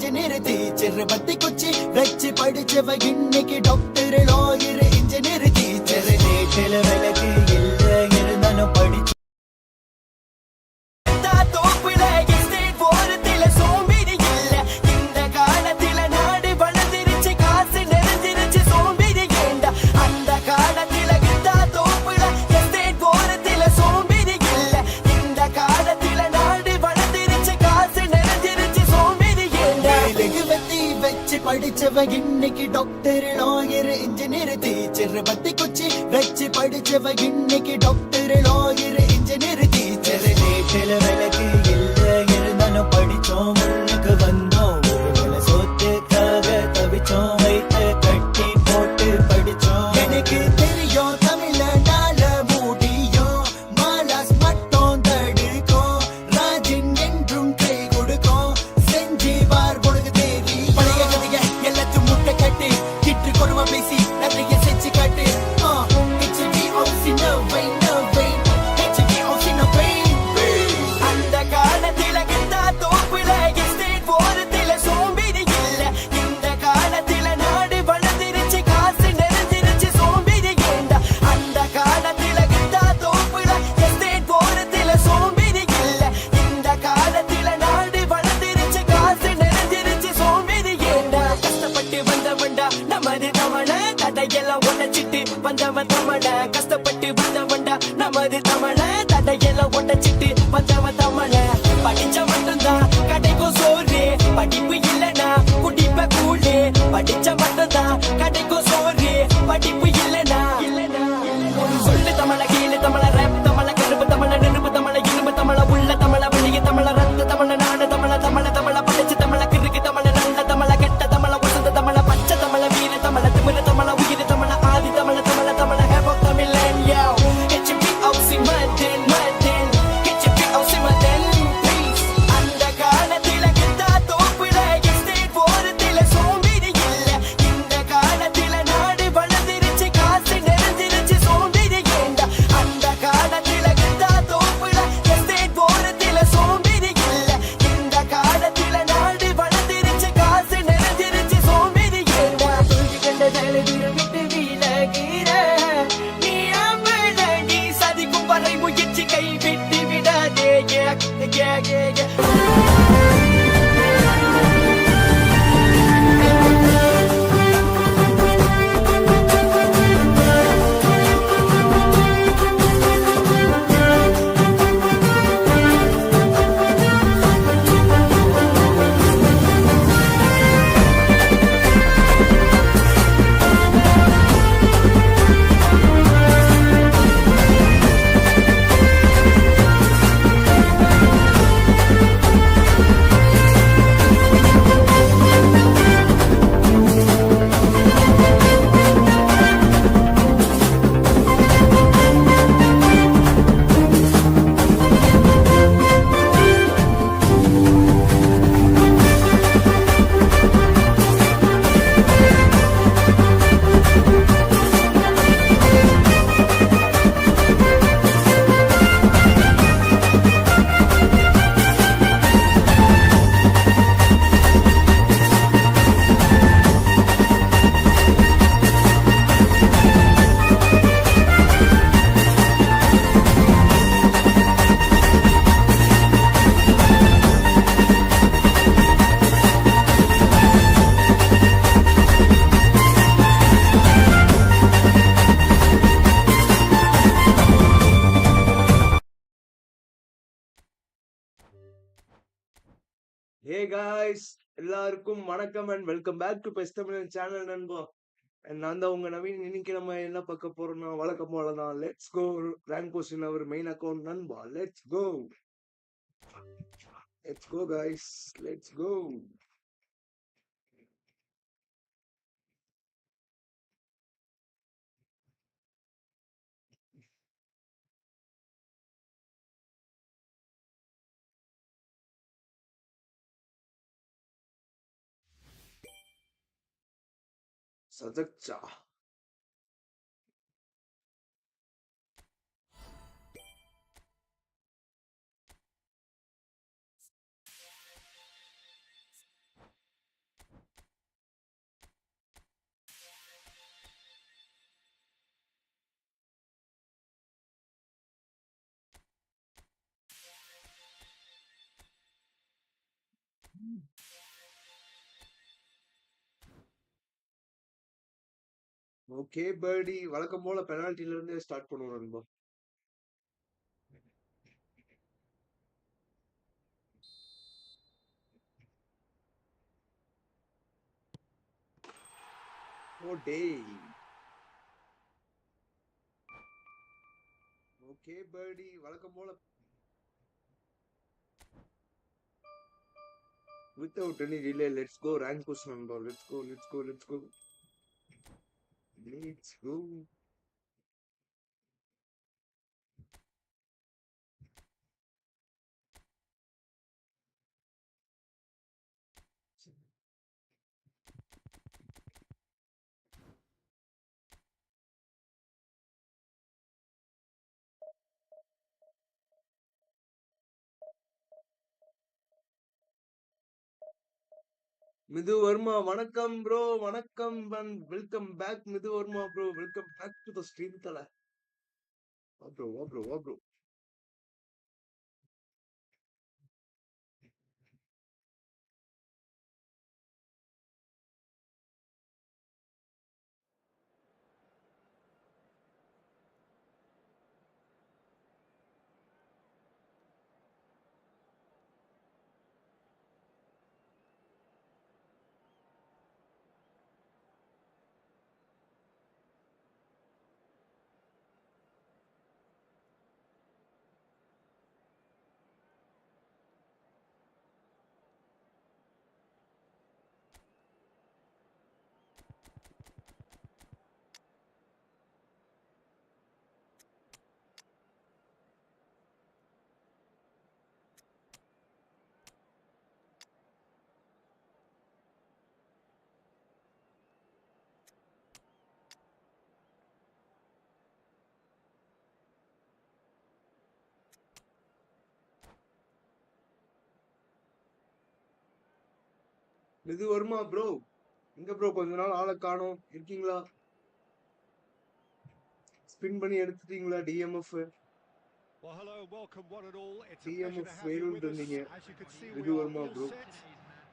Engineer teacher बत्ती कुछ वच्ची படிச்சவ இன்னைக்கு டாக்டர் லாயர் इंजीनियर टीचर நேட்டல விலகு இல்ல இருந்தாலும் படிச்சு படிச்சவ இன்னைக்கு டாக்டர் லாயர் இன்ஜினியர் டீச்சர் பத்தி குச்சி வச்சு படிச்சவ இன்னைக்கு டாக்டர் லாயர் இன்ஜினியர் டீச்சர் நேட்டல விலகு இல்ல இருந்தாலும் படிச்சோம் முன்னுக்கு வந்தோம் ஒருவேளை சொத்துக்காக தவிச்சோம் வைத்து கட்டி போட்டு படிச்சோம் எனக்கு தெரியும் தமிழ்நால முடியும் மாலாஸ் மட்டும் தடுக்கும் ராஜன் என்றும் கை கொடுக்கும் செஞ்சு வார் கொடுக்க தேவி கட்டு கிட்டு கொருவா பேசி நிறைய செஞ்சு காட்டு அந்த காலத்தில கிட்டா தோப்புல எஸ்டேட் போறதுல சோம்பேறி இல்ல இந்த காலத்தில நாடு வளர்ந்துருச்சு காசு நிறைஞ்சிருச்சு சோம்பேறி ஏண்டா அந்த காலத்தில கிட்டா தோப்புல எஸ்டேட் போறதுல சோம்பேறி இல்ல இந்த காலத்தில நாடு வளர்ந்துருச்சு காசு நிறைஞ்சிருச்சு சோம்பேறி ஏண்டா கஷ்டப்பட்டு வந்தவன்டா நமது தமிழ தடையெல்லாம் உடைச்சிட்டு வந்தவன் தமிழ கஷ்டப்பட்டு வந்தவன்டா நமது தமிழ தடையெல்லாம் உடைச்சிட்டு வந்தவன் தமிழ படிச்ச மட்டும்தான் கடைக்கும் சோறு படிப்பு இல்லனா குடிப்ப கூழு படிச்ச மட்டும்தான் கடைக்கும் சோறு படிப்பு இல்லனா சொல்லு தமிழ கீழே தமிழ ரேப் தமிழ கருப்பு தமிழ நெருப்பு தமிழ இரும்பு தமிழ உள்ள தமிழ வழிய தமிழ ரத்த தமிழ நாடு தமிழ தமிழ தமிழ படிச்ச தமிழ கிறுக்கு தமிழ நல்ல தமிழ கெட்ட தமிழ வசந்த தமிழ பச்சை தமிழ வீர தமிழ திமிர தமிழ உயிர் தமிழ ஆதி தமிழ தமிழ தமிழ ஹேப் ஆஃப் தமிழன் yo HPOC Madan Madan HPOC Madan please அந்த காலத்தில கிட்டா தோப்புல எஸ்டேட் போறதுல சோம்பேறி இல்ல இந்த காலத்தில நாடு வளர்ந்துருச்சு காசு நிறைஞ்சிருச்சு சோம்பேறி ஏண்டா அந்த காலத்தில கிட்டா தோப்புல எஸ்டேட் போறதுல சோம்பேறி இல்ல இந்த காலத்தில நாடு வளர்ந்துருச்சு காசு நிறைஞ்சிருச்சு சோம்பேறி ஏண்டா புரிஞ்சு கண்ட தலைவீரம் விட்டு விலகிற நீ அம்பளி சதிக்கும் வரை முயற்சி கை விட்டு விடாதே Hey guys, எல்லாருக்கும் வணக்கம் and welcome back to best தமிழன் சேனல் நண்பா. நான் தான் உங்க நவீன். இன்னைக்கு நம்ம என்ன பார்க்க போறோம்னா வழக்கம் போலதான் let's go rank post in our main account நண்பா. Let's go guys, let's go. சதக்சா ஓகே பர்டி, வழக்கம் போல பெனால்ட்டில இருந்து ஸ்டார்ட் பண்ணுவோம் நண்பா. ஓ டேய். ஓகே பர்டி, வழக்கம் போல without any delay, let's go rank push நண்பா. Let's go, let's go, let's go. Let's go. மிது வர்மா வணக்கம் ப்ரோ, வணக்கம் and welcome back. Mithu Varma bro, welcome back to the stream தல. வா ப்ரோ, வா ப்ரோ, வா ப்ரோ. மிது வர்மா ப்ரோ, எங்க ப்ரோ கொஞ்ச நாள் ஆளை காணோம், இருக்கீங்களா? ஸ்பின் பண்ணி எடுத்துட்டீங்களா TMF? Well, hello, welcome one and all. It's a pleasure TMF to have you வேணும்னு with us. இருந்தீங்க. As you can see, we Mithu are Varma all bro. set.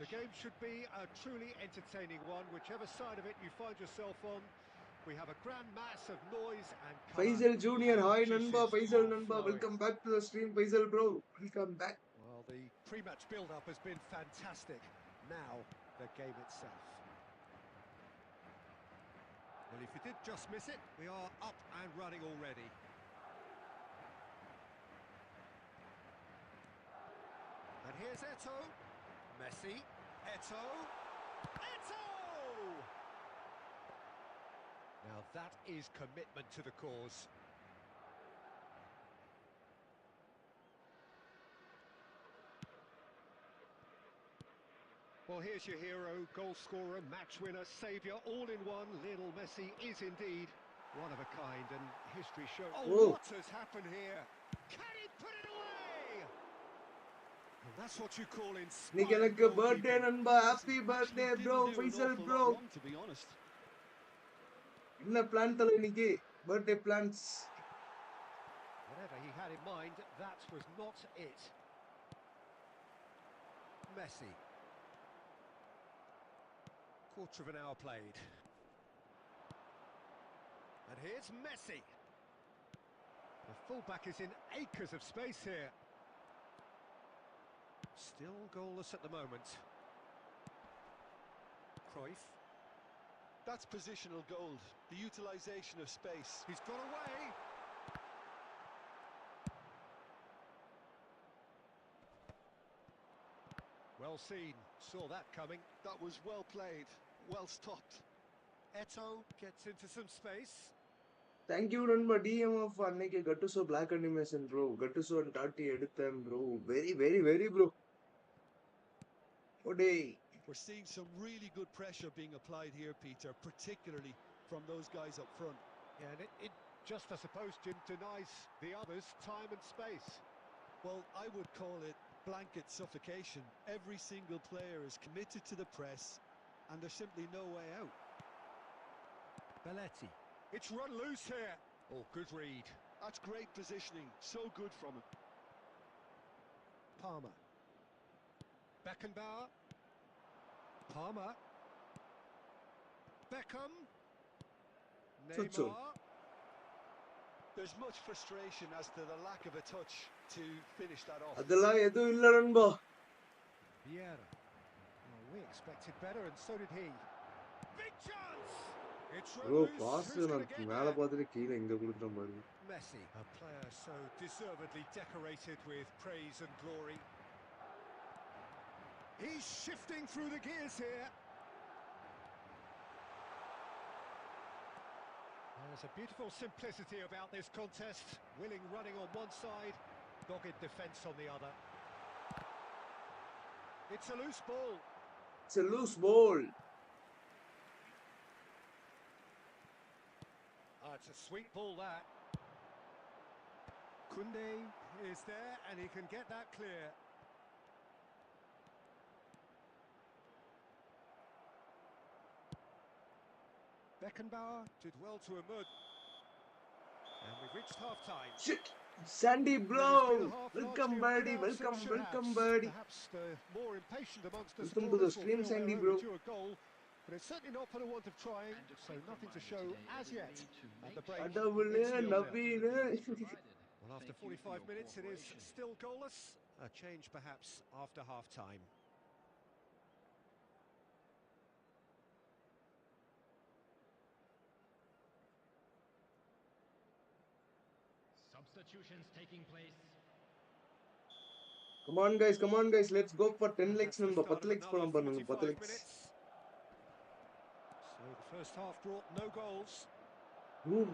The game should be a truly entertaining one, whichever side of it you find yourself on. We have a grand mass of noise and colour. Faisal junior, And the hi நண்பா. juices Faisal are நண்பா, flowing. Welcome back to the stream. Faisal bro, welcome back. Well, the pre-match build-up has been fantastic. Now, the game itself. Well, if you did just miss it, we are up and running already. And here's Eto'o, Messi, Eto'o, Eto'o! Now that is commitment to the cause. Well, here's your hero, goal scorer, match winner, saviour, all in one. Lionel Messi is indeed one of a kind, and history shows. Oh, what has happened here? Can he put it away? And that's what you call இன்னைக்கு inspired எனக்கு birthday goalkeeping. நண்பா. Happy birthday bro, Faisal bro. To be honest. என்ன plan தல இன்னைக்கு? Birthday plans. Whatever he had in mind, that was not it. Messi. Quarter of an hour played. And here's Messi. The fullback is in acres of space here. Still goalless at the moment. Cruyff. That's positional gold, the utilisation of space. He's got away. Well seen, saw that coming. That was well played, well stopped. Eto'o gets into some space. Thank you நண்பா. TMF அன்னைக்கு கட்டுசோ black animation bro. கட்டுசோ டாட்டி எடுத்தேன் bro. Very very very bro. ஓ டேய். We're seeing some really good pressure being applied here, Peter, particularly from those guys up front. Yeah, and it just, I suppose, Jim, denies the others time and space. Well, I would call it blanket suffocation. Every single player is committed to the press, and there's simply no way out. Belletti. It's run loose here. Oh, good read. That's great positioning, so good from him. Palmer. Beckenbauer. Palmer. Beckham. Chuchu. Neymar. There's much frustration as to the lack of a touch to finish that off. அதெல்லாம் எதுவும் இல்ல நண்பா. Vieira. Well, we expected better, and so did he. Big chance. It's bro loose. Boss Who's going நான் to get மேல there? பார்த்துட்டு கீழே இங்க கொடுத்துட்டேன் பாருங்க. Messi, a player so deservedly decorated with praise and glory. He's shifting through the gears here. There's a beautiful simplicity about this contest. Willing running on one side, dogged defence on the other. It's a loose ball. It's a loose ball. It's a sweet ball, that. Koundé is there, and he can get that clear. Beckenbauer did well to emerge. And we've reached half-time. Shit. Sandy bro. Welcome buddy. Welcome buddy. Perhaps the more impatient amongst the Welcome to the supporters stream, will feel Sandy their bro. overdue a goal, but it's certainly not for the want of trying, so nothing to show as yet. At the break, கடவுளே it's 0-0. Naveen. Well, after 45 minutes, it is still goalless. A change, perhaps, after half-time. Substitutions taking place. Come on guys, let's go for 10 legs That's the நண்பா. start 10 of legs போலாம் another பாருங்க. 10 45 legs. minutes. So the first half brought no goals. Ooh.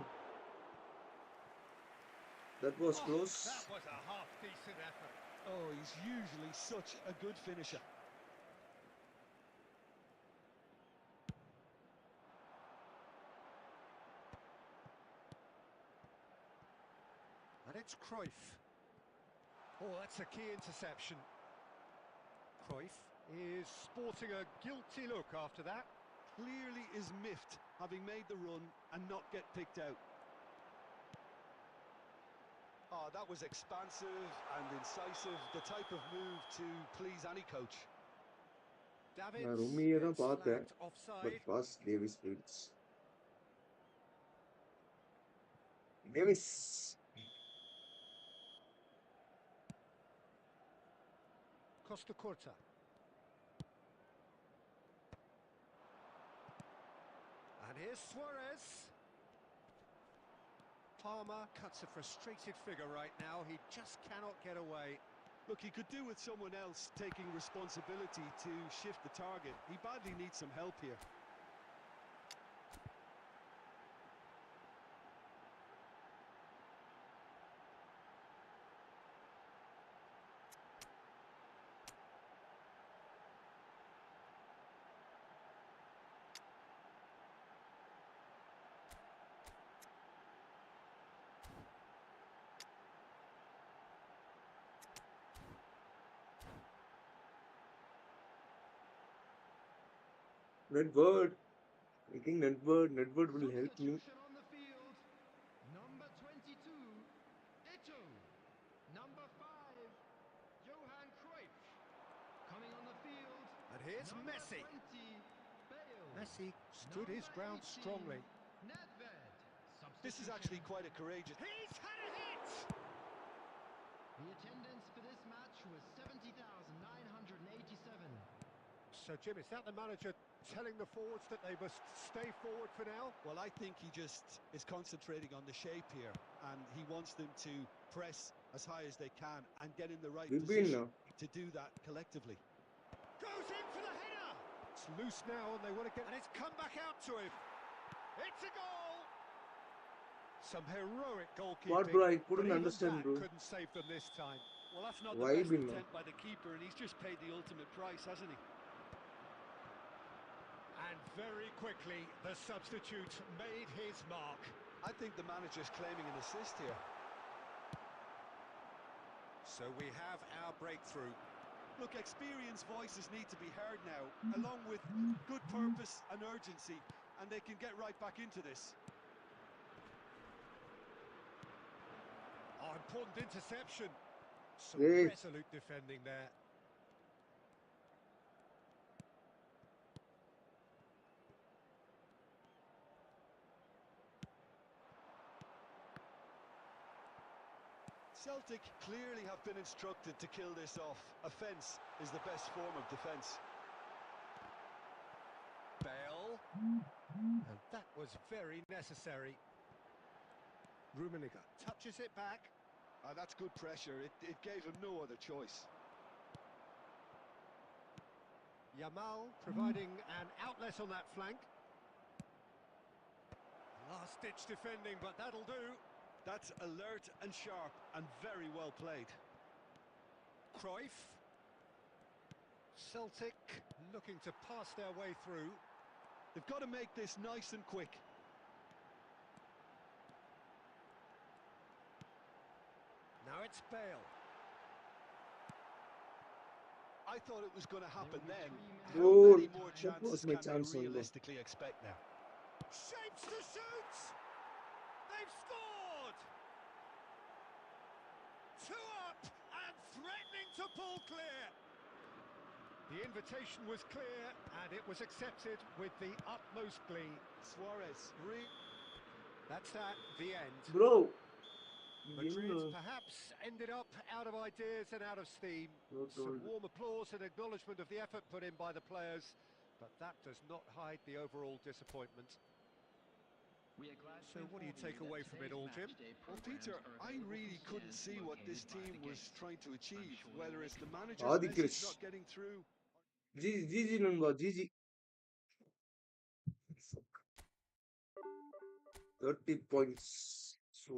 That was close. That was a half-decent effort. Oh, he's usually such a good finisher. And it's Cruyff. Oh, that's a key interception. Cruyff is sporting a guilty look after that. Clearly is miffed, having made the run and not get picked out. Oh, that was expansive and incisive, the type of move to please any coach. Davids நான் ரொம்பியே தான் gets பார்த்தேன். slapped offside. But pass Davis wins. Davis. Costa Curta. And here's Suarez. Palmer cuts a frustrated figure right now. He just cannot get away. Look, he could do with someone else taking responsibility to shift the target. He badly needs some help here. Nedved. I think Nedved will help me. Substitution on the field. Number 22, Eto'o. Number 5, Johan Cruyff. Coming on the field. And here's Number Messi. 20, Bale. Messi stood his Number ground 18, strongly. Nedved. This is Substitution. actually quite a courageous... He's had a hit! The attendance for this match was 70,987. So, Jim, is that the manager telling the forwards that they must stay forward for now? Well, I think he just is concentrating on the shape here, and he wants them to press as high as they can and get in the right We've been position now. to do that collectively. Goes in for the header! It's loose now, and they want to get... And it's come back out to him. It's a goal! Some heroic goalkeeping. What, bro? I but couldn't even understand, that bro. couldn't save them this time. Well, that's not Why the best been now? attempt by the keeper, and he's just paid the ultimate price, hasn't he? And very quickly, the substitute made his mark. I think the manager's claiming an assist here. So we have our breakthrough. Look, experienced voices need to be heard now, along with good purpose and urgency, and they can get right back into this. Oh, important interception. Some Great. resolute defending there. Celtic clearly have been instructed to kill this off. Offence is the best form of defence. Bale. And that was very necessary. Rummenigge touches it back. That's good pressure. It gave him no other choice. Yamal providing an outlet on that flank. Last-ditch defending, but that'll do. That's alert and sharp and very well played. Cruyff. Celtic looking to pass their way through. They've got to make this nice and quick. Now it's Bale. I thought it was going to happen then. Bro, How many more that was chances my can they chance, Nando. realistically expect now? Shapes to shoot! They've scored! 2 up and threatening to pull clear. The invitation was clear and it was accepted with the utmost glee. Suarez, That's that, the end. Bro, Madrid என்ன perhaps ended up out of ideas and out of steam. Not Some told. warm applause and acknowledgement of the effort put in by the players, but that does not hide the overall disappointment. So what do you take away from it all, Jim? Well, Peter, I really couldn't see what this team was trying to achieve, whether it's the manager's Adi message Krish. not getting through. GG நண்பா GG 30 points. So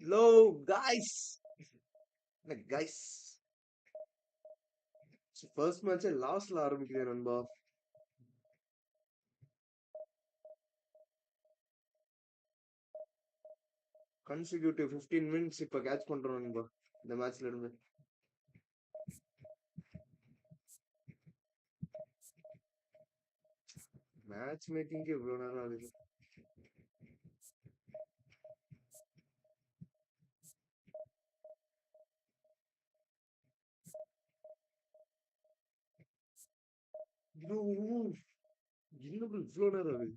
hello guys. என்ன guys? So first match லாஸ்ட்ல ஆரம்பிக்குது நண்பா. Consecutive 15 minutes இப்ப catch பண்றோம் நண்பா இந்த மேட்ச்ல இருந்து. மேட்ச் மேக்கிங்க்கு இவ்வளவு நேரம் ஆகுது. இன்னும் இவ்வளவு நேரம் ஆகுது.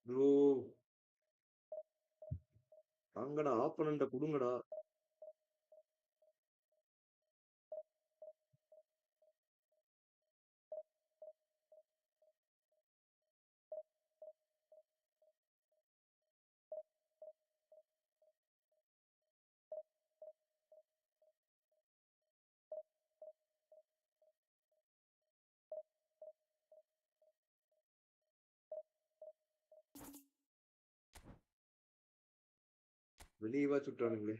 ப்ரோ வாங்கடா ஆப்பனண்ட குடுங்கடா. வெளியவா சுட்டானுங்களே.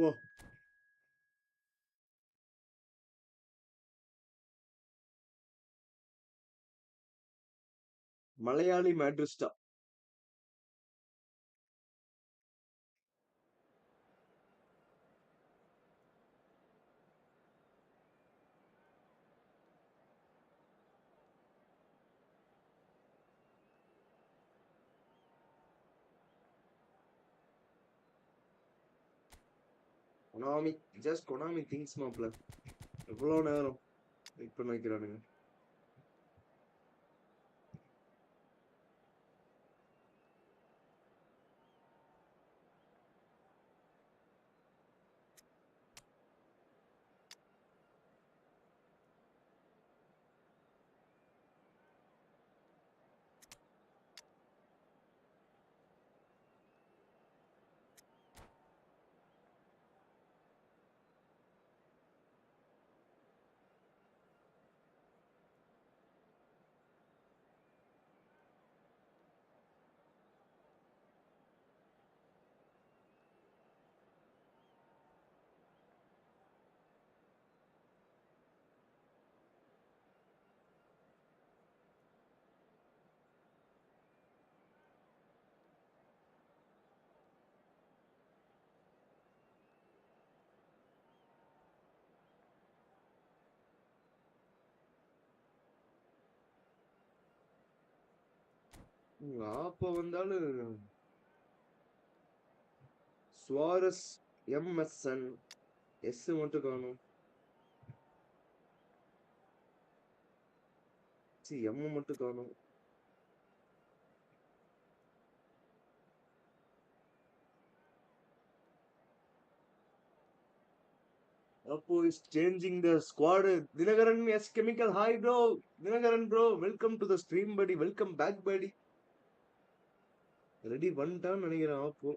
ஓ Malayali மேட்ரிஸ்டா. Konami, just Konami thinks மாப்ள. எவ்வளோ நேரம் வெயிட் பண்ண வைக்கிறானுங்க. அப்போ வந்தாலும் சுவாரஸ் எம்எஸ்என் எஸ் மட்டும் காணும். எம் மட்டும் காணும். Appo is changing the squad. Dinagaran, yes, chemical. Hi, bro. Dinagaran, bro. Welcome to the stream, buddy. Welcome back, buddy. Ready one time, நினைக்கிறேன் Appo.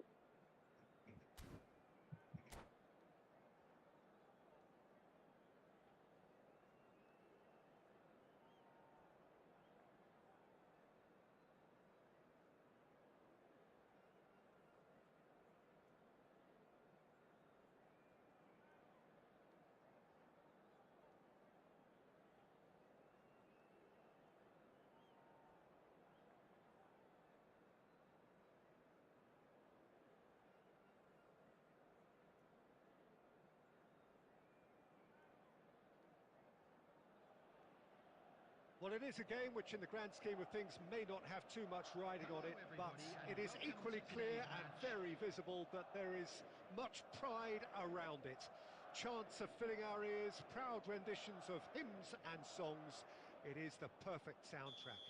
Well, it is a game which in the grand scheme of things may not have too much riding on it, but it is equally clear and very visible that there is much pride around it. Chants are filling our ears, proud renditions of hymns and songs. It is the perfect soundtrack.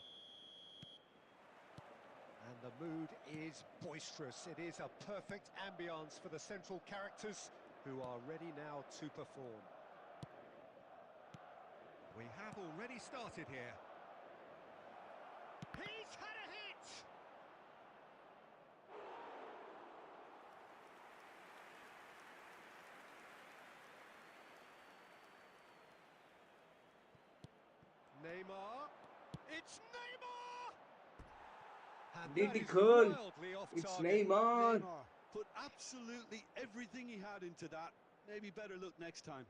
And the mood is boisterous. It is a perfect ambience for the central characters who are ready now to perform. We have already started here. He's had a hit! Neymar. It's Neymar! And that DT is Curl. wildly off It's target. Neymar. Neymar put absolutely everything he had into that. Maybe better look next time.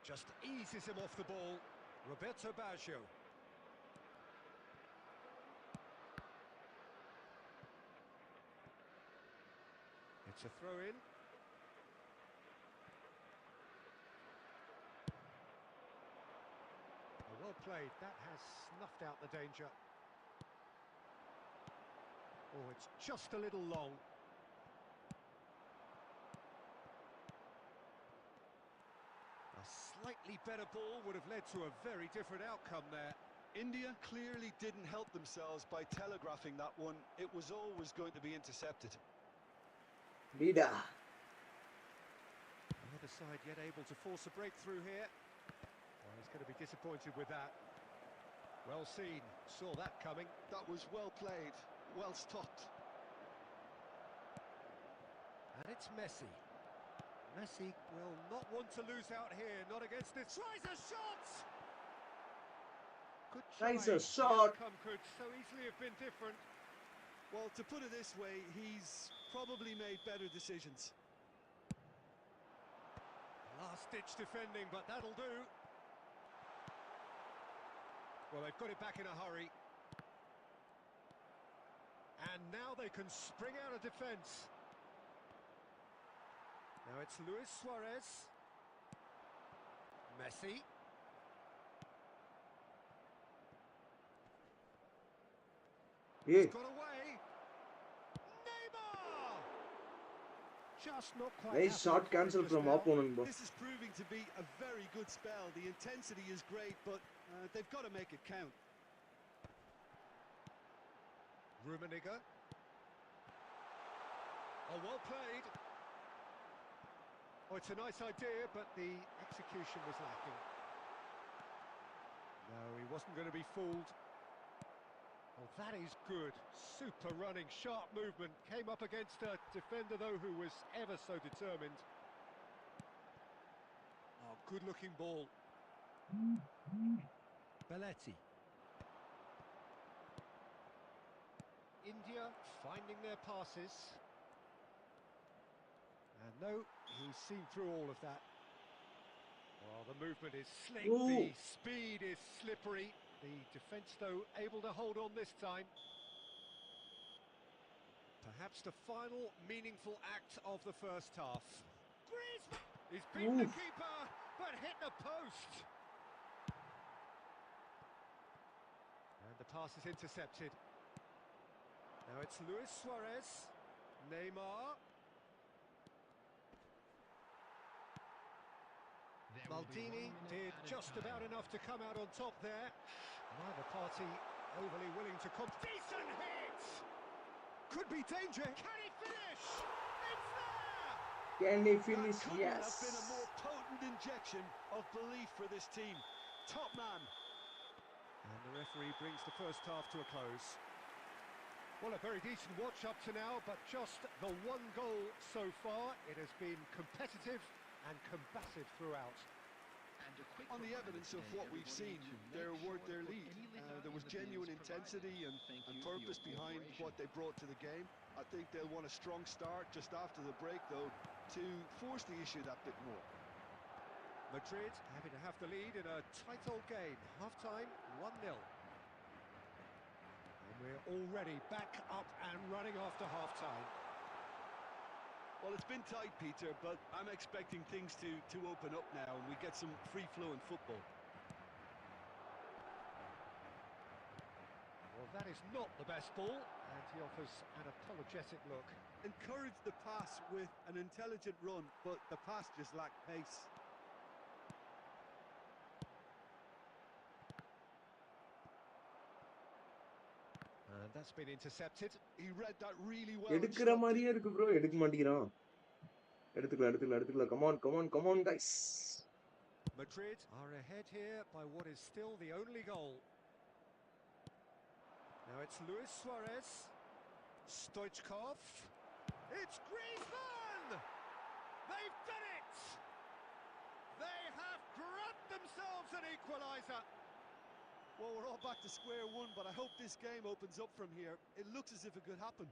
Just eases him off the ball. Roberto Baggio. It's a throw-in. Well played. That has snuffed out the danger. Oh, it's just a little long. A slightly better ball would have led to a very different outcome there. India clearly didn't help themselves by telegraphing that one. It was always going to be intercepted. Vida. Neither side yet able to force a breakthrough here. Well, he's going to be disappointed with that. Well seen, saw that coming. That was well played, well stopped. And it's Messi. Messi will not want to lose out here, not against this. Tries a shot! Good Tries try. a shot. The outcome could so easily have been different. Well, to put it this way, he's probably made better decisions. Last-ditch defending, but that'll do. Well, they've got it back in a hurry. And now they can spring out of defence. Now it's Luis Suarez. Messi. Yeah. Got away. just not quite Nice shot happening for him cancel just from now. opponent, bro. This is proving to be a very good spell. The intensity is great, but they've got to make it count. Rummenigge. Oh, well played. Oh, it's a nice idea, but the execution was lacking. No, he wasn't going to be fooled. Oh, that is good. Super running, sharp movement. Came up against a defender, though, who was ever so determined. Oh, good-looking ball. Belletti. India finding their passes. And no, he's seen through all of that. Oh, the movement is slick, Ooh. the speed is slippery. The defence, though, able to hold on this time. Perhaps the final meaningful act of the first half. Griezmann! He's beaten the Oof. keeper, but hit the post. And the pass is intercepted. Now it's Luis Suarez. Neymar. There will be 1 Maldini minute did added just time. about enough to come out on top there. Neither party overly willing to decent hit! Could be danger. Can he finish? It's there! Can they That finish? couldn't Yes. have been a more potent injection of belief for this team. Top man. And the referee brings the first half to a close. Well, a very decent watch up to now, but just the one goal so far. It has been competitive and combative throughout. On the evidence of what we've seen, they're worth their lead. There was genuine intensity and purpose behind what they brought to the game. I think they'll want a strong start just after the break, though, to force the issue that bit more. Madrid happy to have the lead in a tight old game. Half-time, 1-0. And we're already back up and running after half-time. Well, it's been tight, Peter, but I'm expecting things to open up now and we get some free-flowing football. Well, that is not the best ball, and he offers an apologetic look. Encourage the pass with an intelligent run, but the pass just lacked pace. And that's been intercepted. He read that really well and எடுக்கிற stopped it. மாதிரியே இருக்கு bro, எடுக்க மாட்டேங்கிறான். எடுத்துக்கலாம். Come on guys. Madrid are ahead here by what is still the only goal. Now it's Luis Suarez. Stoichkov. It's Griezmann! They've done it! They have grabbed themselves an equaliser. Well, we're all back to square one, but I hope this game opens up from here. It looks as if it could happen.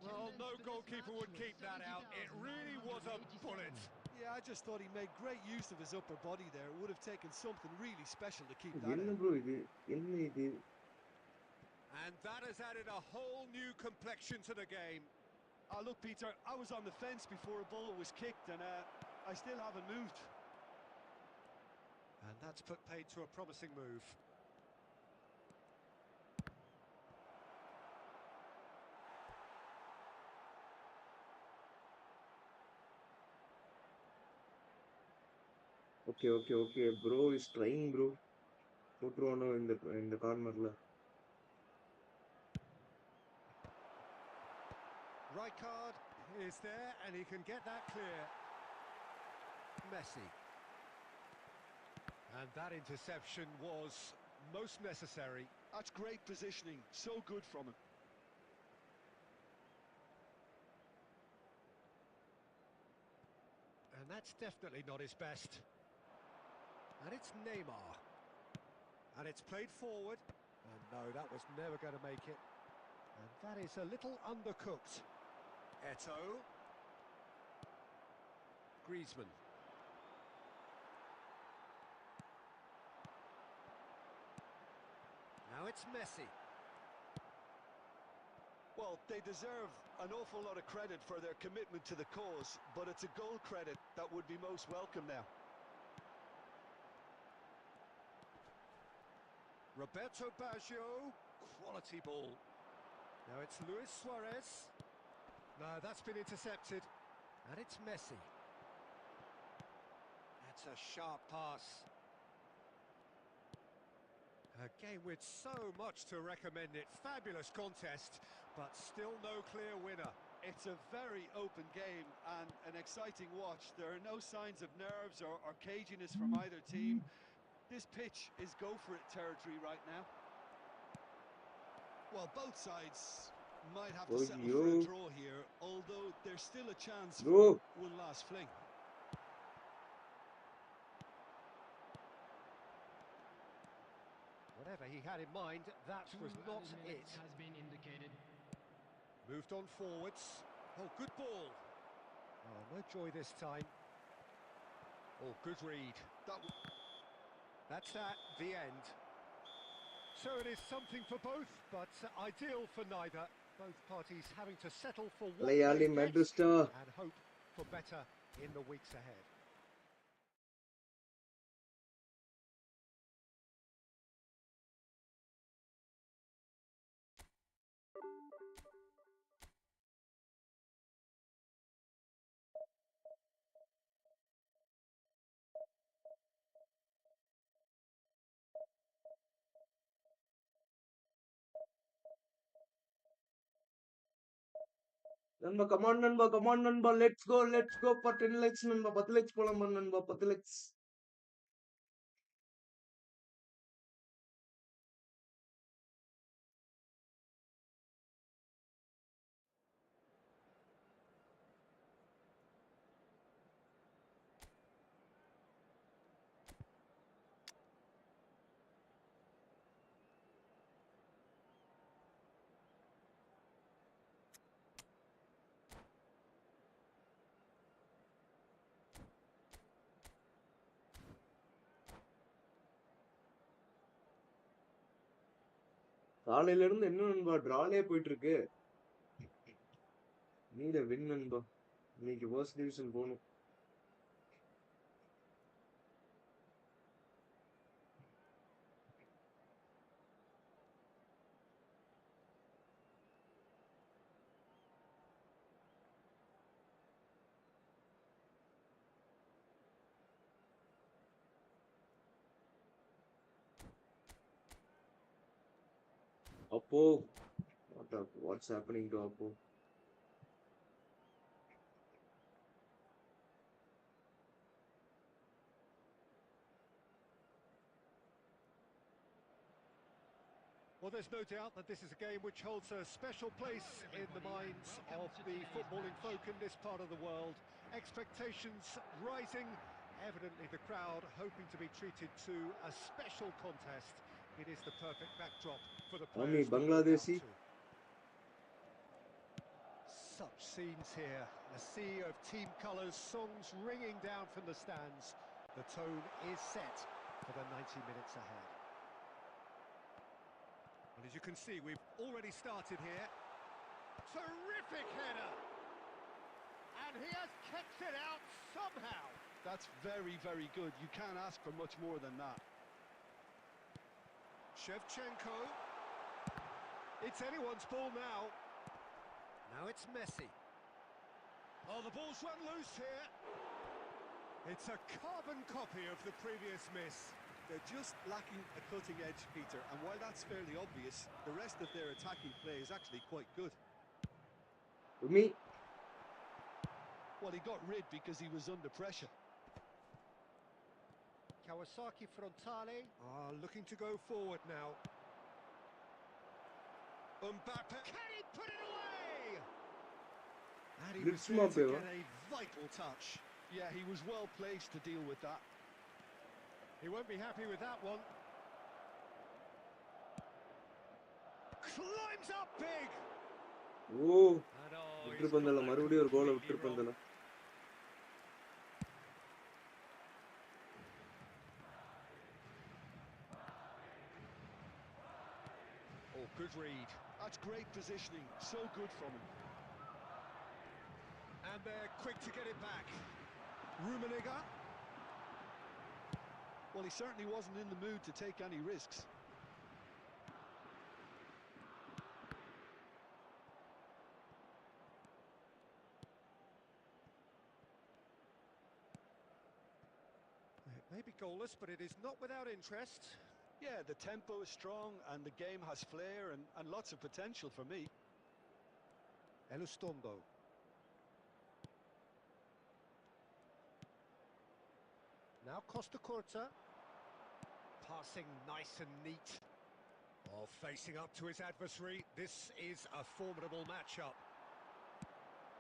Well, no goalkeeper would keep that out. It really was a bullet. Yeah, I just thought he made great use of his upper body there. It would have taken something really special to keep that என்ன in. Bro இது? என்ன இது? And that has added a whole new complexion to the game. Look, Peter, I was on the fence before a ball was kicked, and I still haven't moved. And that's put paid to a promising move. Okay. Bro is trying, bro. போட்டுருவானோ இந்த கார்னர்ல. Rijkaard is there and he can get that clear. Messi. And that interception was most necessary. That's great positioning. So good from him. And that's definitely not his best. And it's Neymar. And it's played forward. And no, that was never going to make it. And that is a little undercooked. Eto'o. Griezmann. Now it's Messi. Well, they deserve an awful lot of credit for their commitment to the cause, but it's a goal credit that would be most welcome now. Roberto Baggio, quality ball. Now it's Luis Suarez. No, that's been intercepted. And it's Messi. That's a sharp pass. A game with so much to recommend it. Fabulous contest, but still no clear winner. It's a very open game and an exciting watch. There are no signs of nerves or caginess from either team. This pitch is go-for-it territory right now. Well, both sides might have to settle for a draw here, although there's still a chance for one last fling. Whatever he had in mind, that was not it. Has been indicated. Moved on forwards. Oh, good ball. Oh, no joy this time. Oh, good read. That's that, the end. So it is something for both, but ideal for neither. Both parties having to settle for what they get and hope for better in the weeks ahead. நண்பா come on நண்பா, come on நண்பா, let's go for 10 lakhs நண்பா, 10 lakhs போலாம் நண்பா, 10 lakhs. காலையில இருந்து என்ன நண்பா டிராலே போயிட்டு இருக்கு. நீட வின் நண்பா, இன்னைக்கு ஃபர்ஸ்ட் டிவிஷன் போகணும். அப்போ what's happening to Appo? Well, there's no doubt that this is a game which holds a special place in the minds of the footballing folk in this part of the world. Expectations rising, evidently the crowd hoping to be treated to a special contest. It is the perfect backdrop for the players to walk out to. Such scenes here, a sea of team colours, songs ringing down from the stands. The tone is set for the 90 minutes ahead. Well, as you can see, we've already started here. Terrific header! And he has kept it out somehow. That's very, very good. You can't ask for much more than that. Shevchenko. It's anyone's ball now. Now it's Messi. Oh, the ball's run loose here. It's a carbon copy of the previous miss. They're just lacking a cutting edge, Peter, and while that's fairly obvious, the rest of their attacking play is actually quite good. Me? Well, he got rid because he was under pressure. Kawasaki frontale. Looking to go forward now. Mbappe. Can he put it away? And he was there to get a vital touch. Yeah, he was well placed to deal with that. He won't be happy with that one. Climbs up big. Oh, விட்டுருப்பந்தல மறுபடியும் ஒரு கோல் விட்டுருப்பந்தல. Oh, good read. That's great positioning. So good from him. And they're quick to get it back. Rummenigge. Well, he certainly wasn't in the mood to take any risks. Maybe goalless, but it is not without interest. Yeah, the tempo is strong and the game has flair and lots of potential for me. Elustondo. Now Costa Curta. Passing nice and neat. Oh, facing up to his adversary. This is a formidable matchup.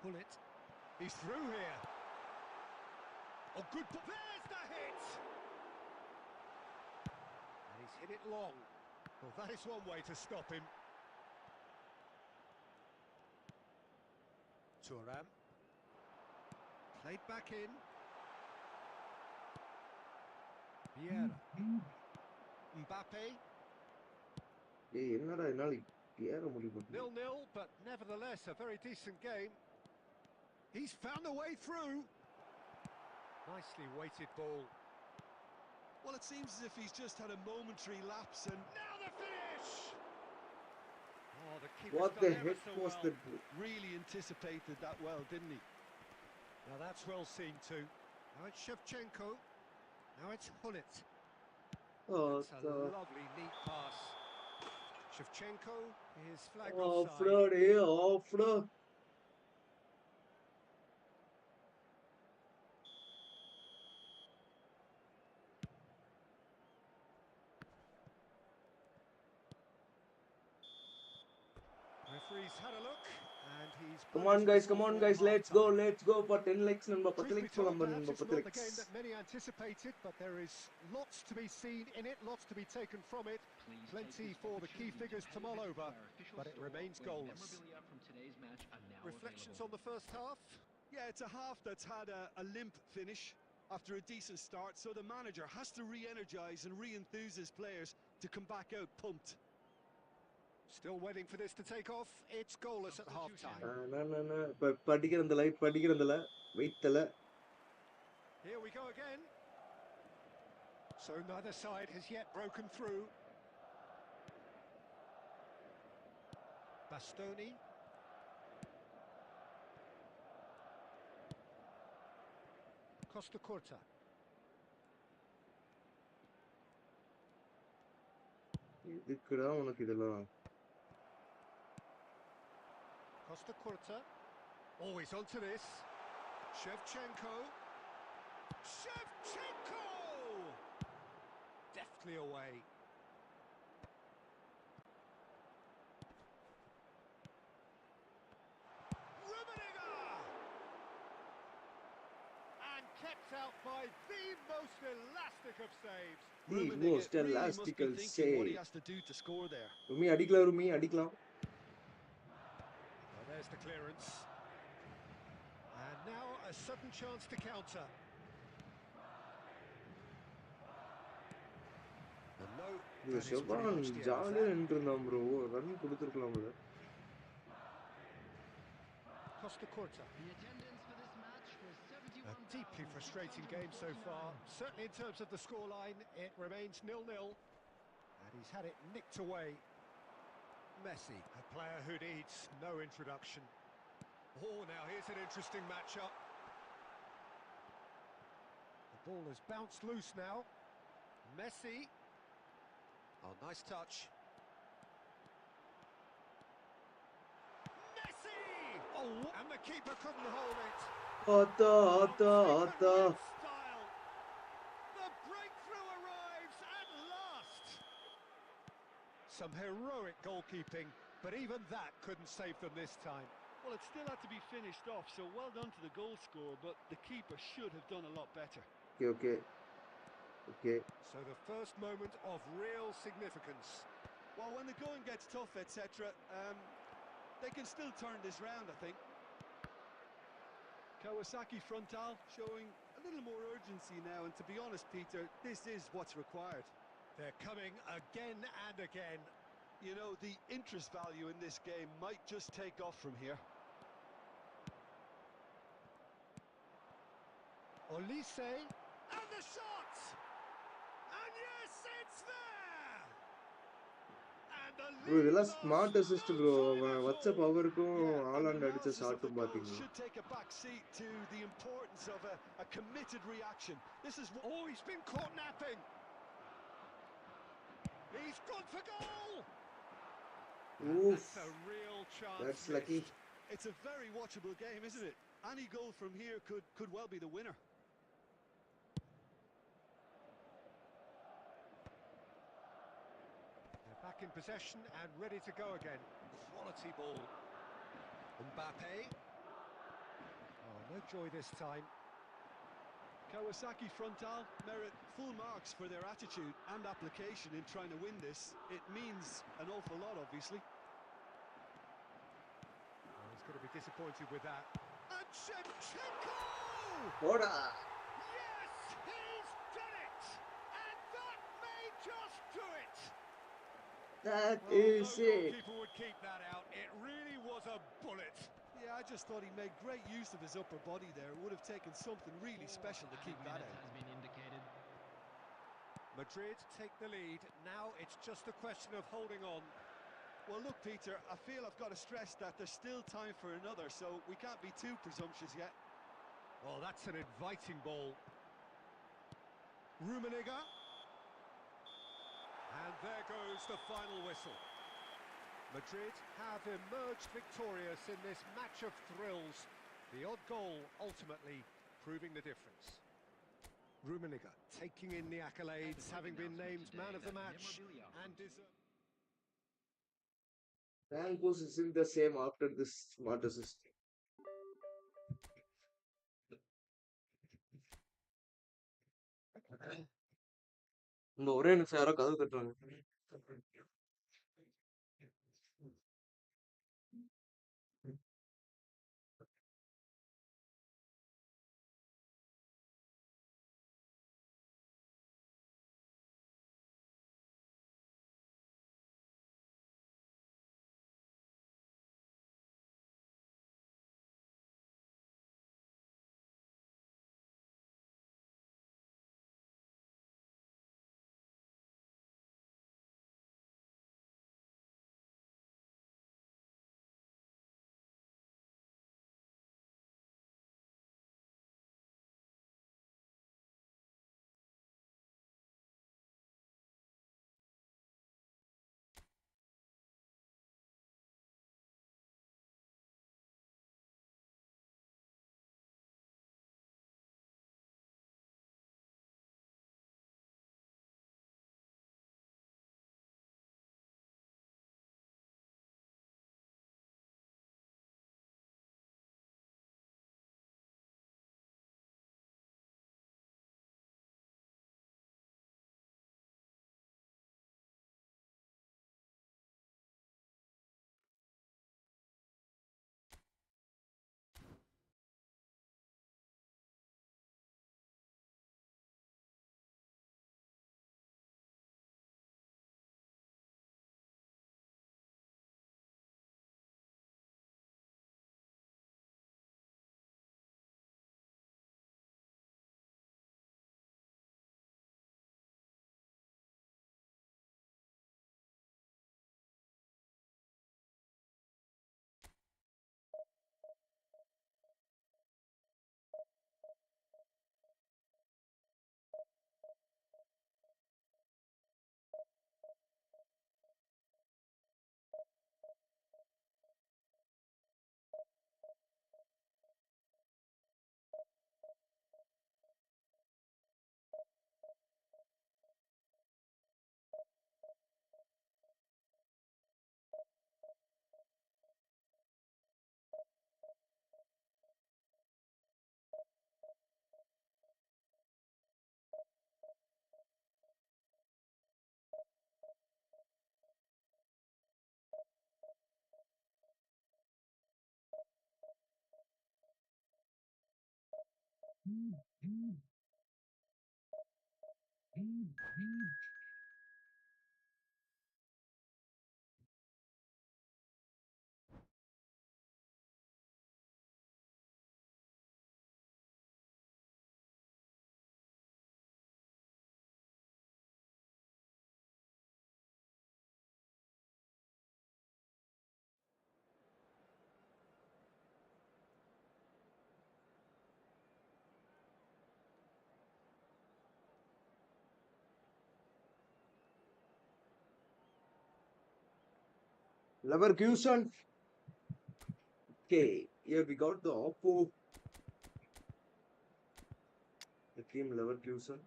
Pull it. He's through here. Oh, good. There's the hit! And he's hit it long. Well, that is one way to stop him. Thuram. Played back in. Vieira. Mbappe. ஏய் என்னடா என்னால ஏற முடிய மாட்டேங்குது. 0-0, but nevertheless a very decent game. He's found a way through. Nicely weighted ball. Well, it seems as if he's just had a momentary lapse and... Now the finish! Oh, the keeper's What done the ever heck so was well. that? really anticipated that well, didn't he? Now that's well seen too. Now it's Shevchenko. Now it's Hullet. Oh, That's a lovely, neat pass. Shevchenko is flagged off offside. road. Referee's had a look, and he's... Come on guys, let's go for 10 likes நண்பா 10 Truth be likes told, போலாம் perhaps நண்பா it's 10 not the likes. game that many anticipated, but there is lots to be seen in it, lots to be taken from it. Plenty for the key figures to mull over, but it remains goalless. Reflections on the first half? Yeah, it's a half that's had a limp finish after a decent start, so the manager has to re-energise and re-enthuse his players to come back out pumped. Still waiting for this to take off. It's goalless at half-time. படிக்கிறதுல வெயிட்டல. Here we go again. So neither side has yet broken through. Bastoni. Costa Curta. இதுக்குடா உனக்கு இதெல்லாம். Costa Curta. Always onto this. Shevchenko. Shevchenko! Deftly away. Rummenigge! And kept out by the most elastic of saves. The Rummenigge most really must be elastical thinking what he save. has to do to score there. Rumi அடிக்கலாம். Well, there's the clearance. And now a sudden chance to counter. And no, இது that is pretty ஷெவான் much the end of ஜாலியா that. நின்றுருந்தான் bro. Run கொடுத்துருக்கலாம்ல. Costa Curta. The attendance for this match was A deeply frustrating game so far. Certainly in terms of the scoreline, it remains 0-0. And he's had it nicked away. Messi, a player who needs no introduction. Oh, now here's an interesting matchup. The ball has bounced loose now. Messi. Oh, nice touch. Messi! Oh, and the keeper couldn't hold it. ஆத்தா. Style. The breakthrough arrives at last. Some heroic goalkeeping, but even that couldn't save them this time. Well, it still had to be finished off, so well done to the goal scorer, but the keeper should have done a lot better. Okay. So the first moment of real significance. Well, when the going gets tough, etc., they can still turn this round, I think. Kawasaki frontal showing a little more urgency now, and to be honest, Peter, this is what's required. They're coming again and again. You know, the interest value in this game might just take off from here. Olise, and the shot! And yes, it's there! And And the bro lead இதெல்லாம் lost, smart assist no bro. time at வச்ச all. பவருக்கும் Yeah, and the Holland அடிச்ச analysis of the ஷாட்டும் goal பாத்தீங்களா? should take a back seat to the importance of a committed reaction. This is what... Oh, he's been caught napping. He's gone for goal. And Oof, that's a real chance that's missed. lucky. It's a very watchable game, isn't it? Any goal from here could well be the winner. They're back in possession and ready to go again. Quality ball. Mbappe. Oh, no joy this time. Kawasaki Frontal merit full marks for their attitude and application in trying to win this. It means an awful lot, obviously. Oh, he's going to be disappointed with that. And Shevchenko! போடா. Yes, he's done it! And that may just do it! That Well, is no it. goalkeeper would keep that out. It really was a bullet. Yeah, I just thought he made great use of his upper body there. It would have taken something really special to keep that out. Has been indicated. Madrid take the lead. Now it's just a question of holding on. Well, look, Peter, I feel I've got to stress that there's still time for another, so we can't be too presumptuous yet. Well, that's an inviting ball. Rummenigge. And there goes the final whistle. Madrid have emerged victorious in this match of thrills. The odd goal ultimately proving the difference. Rummenigge taking in the accolades, having been named man of the match and deserved. Frankos is in the same after this smart assist. இந்த ஒரே நிமிஷம் யாரோ கதவு தட்டுறாங்க. Leverkusen. Okay, here we got the Oppo. The team Leverkusen.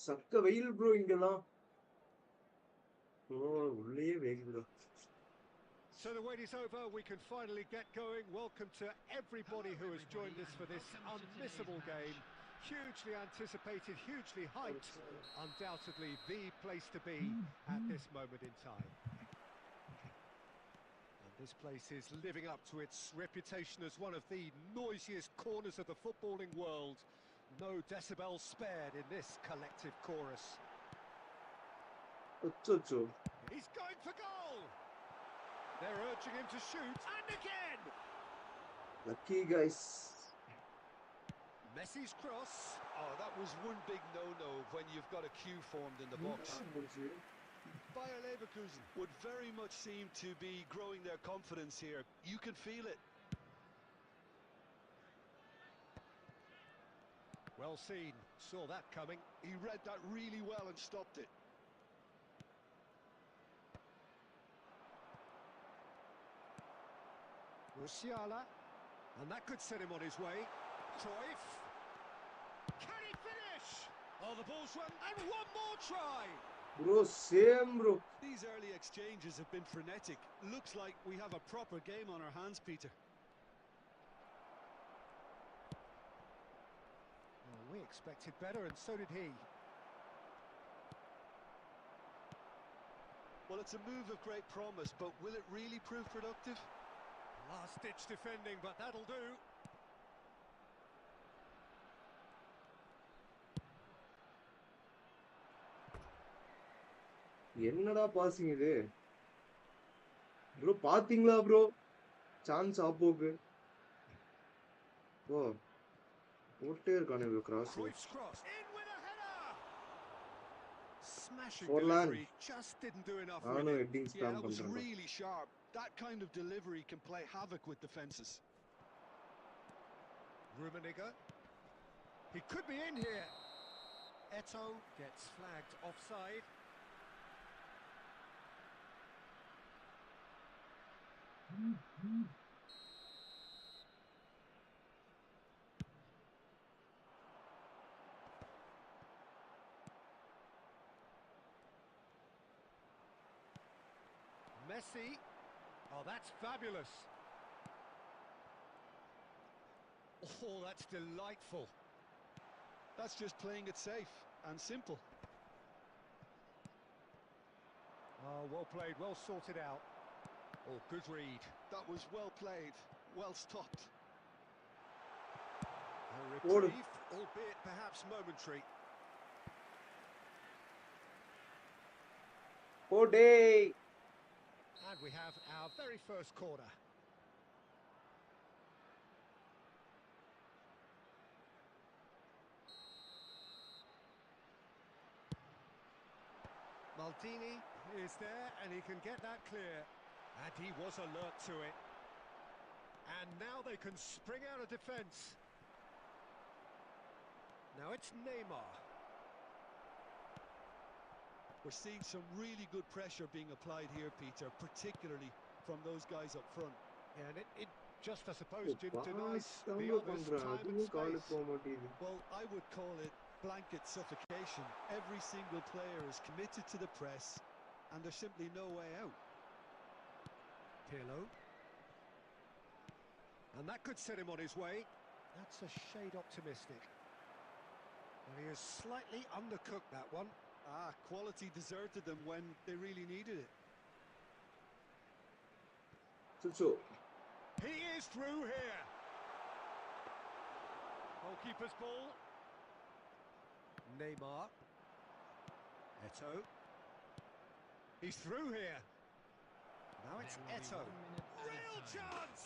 சக்க வெயில் bro இங்கெல்லாம். ஓ உள்ளே வெயில் bro. So the wait is over, we can finally get going. Welcome to everybody who has joined us for this unmissable game. Hugely anticipated, hugely hyped. Undoubtedly the place to be at this moment in time. And this place is living up to its reputation as one of the noisiest corners of the footballing world. No decibels spared in this collective chorus. அச்சோ. He's going for goal! They're urging him to shoot, and again! Lucky guys. Messi's cross. Oh, that was one big no-no when you've got a queue formed in the box. Bayer Leverkusen would very much seem to be growing their confidence here. You can feel it. Well seen, saw that coming. He read that really well and stopped it. Musiala, and that could set him on his way. Cruyff. Can he finish? Oh, the ball's run, and one more try! Bro, same bro. These early exchanges have been frenetic. Looks like we have a proper game on our hands, Peter. Oh, we expected better, and so did he. Well, it's a move of great promise, but will it really prove productive? Last-ditch defending, but that'll do. என்னடா passing இது bro? பாத்தீங்களா bro chance ஆப்போக்கு? ஓ போட்டே இருக்கானே bro cross. Cruyff's cross in with a header. Smashing Forlan. delivery, just didn't do enough with நானும் it. Heading Yeah, spam that was பண்றேன். really sharp. That kind of delivery can play havoc with defences. Rummenigge. He could be in here. Eto'o gets flagged offside. Messi. Oh, that's fabulous. Oh, that's delightful. That's just playing it safe and simple. Oh, well played, well sorted out. Oh, good read. That was well played, well stopped. A reprieve, albeit perhaps momentary. Day. And we have our very first corner. Maldini is there, and he can get that clear. And he was alert to it. And now they can spring out of defence. Now it's Neymar. We're seeing some really good pressure being applied here, Peter, particularly from those guys up front. Yeah, and it just, I suppose, denies boss the தான் others பண்றான். time and அதுவும் காலுக்கு space. போக மாட்டேங்குது. Well, I would call it blanket suffocation. Every single player is committed to the press, and there's simply no way out. Pirlo. And that could set him on his way. That's a shade optimistic. Well, he has slightly undercooked that one. Quality deserted them when they really needed it. So He is through here. Goalkeeper's ball. Neymar. Eto'o. He's through here. Now it's Eto'o. Real chance!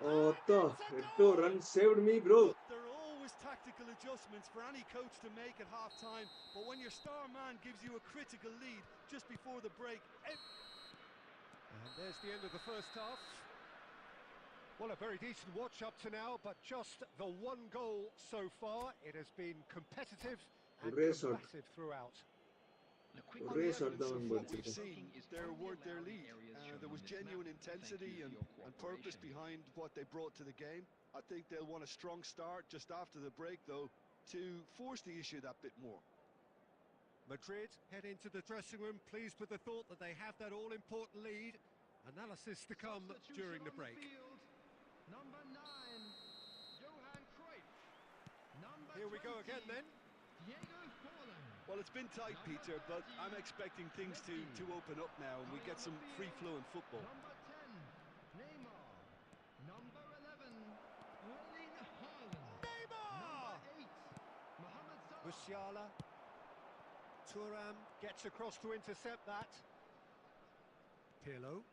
Eto'o run saved me, bro. Look, there are always tactical adjustments for any coach to make at half-time, but when your star man gives you a critical lead just before the break... And there's the end of the first half. Well, a very decent watch up to now, but just the one goal so far. It has been competitive and ஒரே shot. combative throughout. On the evidence of what we've seen, they're worth their lead. There was genuine intensity and purpose behind what they brought to the game. I think they'll want a strong start just after the break, though, to force the issue that bit more. Madrid head into the dressing room pleased with the thought that they have that all-important lead. Analysis to come during the break. Number 9, Johan Cruyff. Number Here we go 20, again then. Diego Forlan. Well, it's been tight, Peter, but I'm expecting things to open up now and we get some free-flowing football. Number 10, Neymar. Number 11, Erling Haaland. Neymar! Number 8, Mohamed Salah. Musiala. Thuram gets across to intercept that. Pirlo.